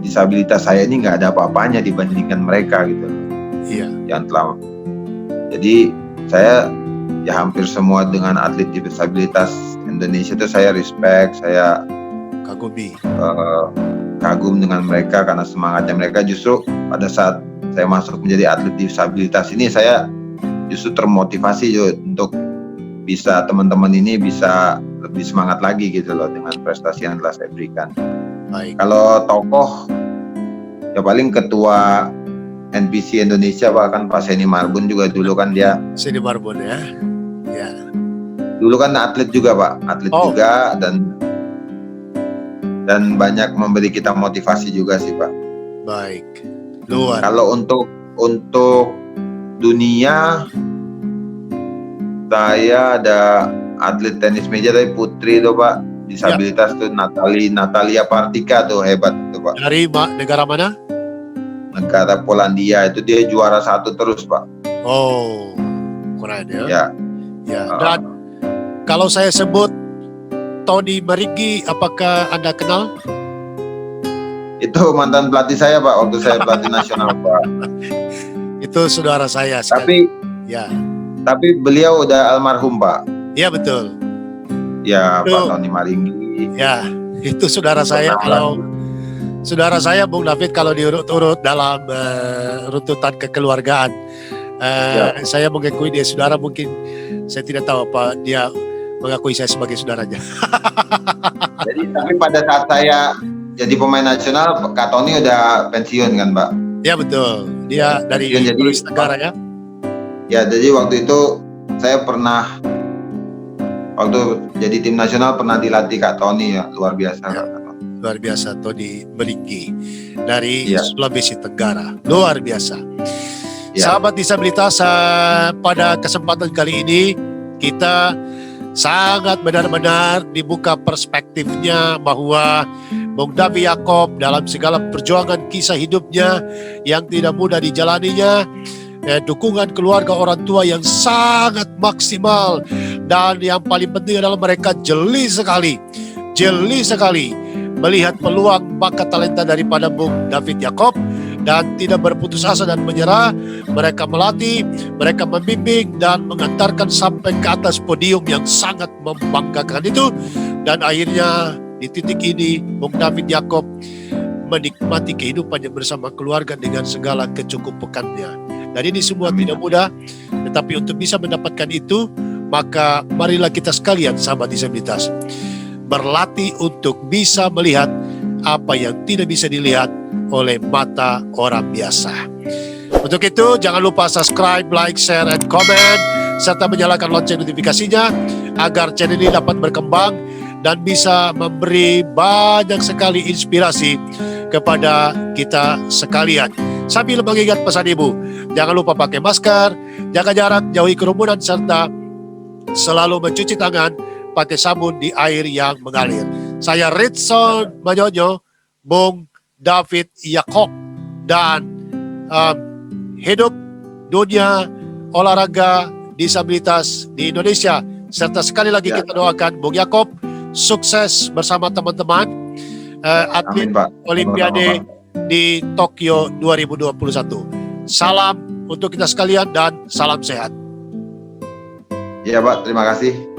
disabilitas saya ini nggak ada apa-apanya dibandingkan mereka gitu. Yang telah. Jadi saya ya hampir semua dengan atlet disabilitas Indonesia itu saya respect, saya kagum dengan mereka karena semangatnya mereka. Justru pada saat saya masuk menjadi atlet disabilitas ini, saya justru termotivasi juga untuk bisa teman-teman ini bisa lebih semangat lagi gitu loh dengan prestasi yang telah saya berikan. Baik. Kalau tokoh ya paling ketua NPC Indonesia Pak, kan Pak Seni Marbun juga dulu kan dia. Seni Marbun ya. Ya. Dulu kan atlet juga Pak, atlet juga dan banyak memberi kita motivasi juga sih Pak. Baik. Luar. Kalau untuk dunia, saya ada atlet tenis meja tapi putri tuh Pak, disabilitas tuh Natalia Partika tuh, hebat tuh Pak. Dari negara mana? Negara Polandia, itu dia juara 1 terus Pak. Oh, keren ya. Ya. Ya. Dan kalau saya sebut Tony Marigi, apakah Anda kenal? Itu mantan pelatih saya Pak, waktu saya pelatih nasional Pak. Itu saudara saya. Tapi beliau udah almarhum Pak. Iya betul. Ya itu, Pak Tony Marigi. Ya, itu saudara saya. Kalau saudara saya Bung David, kalau diurut-urut dalam runtutan kekeluargaan, saya mengakui dia saudara, mungkin saya tidak tahu apa dia mengakui saya sebagai saudaranya. Jadi tapi pada saat saya jadi pemain nasional, Kak Tony udah pensiun kan Pak? Ya betul, dia dari Sulawesi Tenggara ya. Ya, jadi waktu itu saya pernah waktu jadi tim nasional pernah dilatih Kak Tony ya, luar biasa ya. Kak Tony. Luar biasa Tony Marigi dari Sulawesi Tenggara, luar biasa. Sahabat disabilitas, pada kesempatan kali ini kita sangat benar-benar dibuka perspektifnya bahwa Bung David Yaakob dalam segala perjuangan kisah hidupnya yang tidak mudah dijalaninya, dukungan keluarga orang tua yang sangat maksimal, dan yang paling penting adalah mereka jeli sekali melihat peluang bakat talenta daripada Bung David Yaakob dan tidak berputus asa dan menyerah. Mereka melatih, mereka membimbing dan mengantarkan sampai ke atas podium yang sangat membanggakan itu. Dan akhirnya di titik ini Bung David Yaakob menikmati kehidupannya bersama keluarga dengan segala kecukupannya. Dan ini semua tidak mudah, tetapi untuk bisa mendapatkan itu, maka marilah kita sekalian sahabat disabilitas berlatih untuk bisa melihat apa yang tidak bisa dilihat oleh mata orang biasa. Untuk itu jangan lupa subscribe, like, share, and comment, serta menyalakan lonceng notifikasinya agar channel ini dapat berkembang dan bisa memberi banyak sekali inspirasi kepada kita sekalian. Sambil mengingat pesan ibu, jangan lupa pakai masker, jaga jarak, jauhi kerumunan, serta selalu mencuci tangan pakai sabun di air yang mengalir. Saya Ritson Manyonyo, Bung David Yaakob, dan hidup dunia olahraga disabilitas di Indonesia. Serta sekali lagi kita doakan Bung Yaakob sukses bersama teman-teman atlet Olimpiade di Tokyo 2021. Salam untuk kita sekalian dan salam sehat. Iya Pak, terima kasih.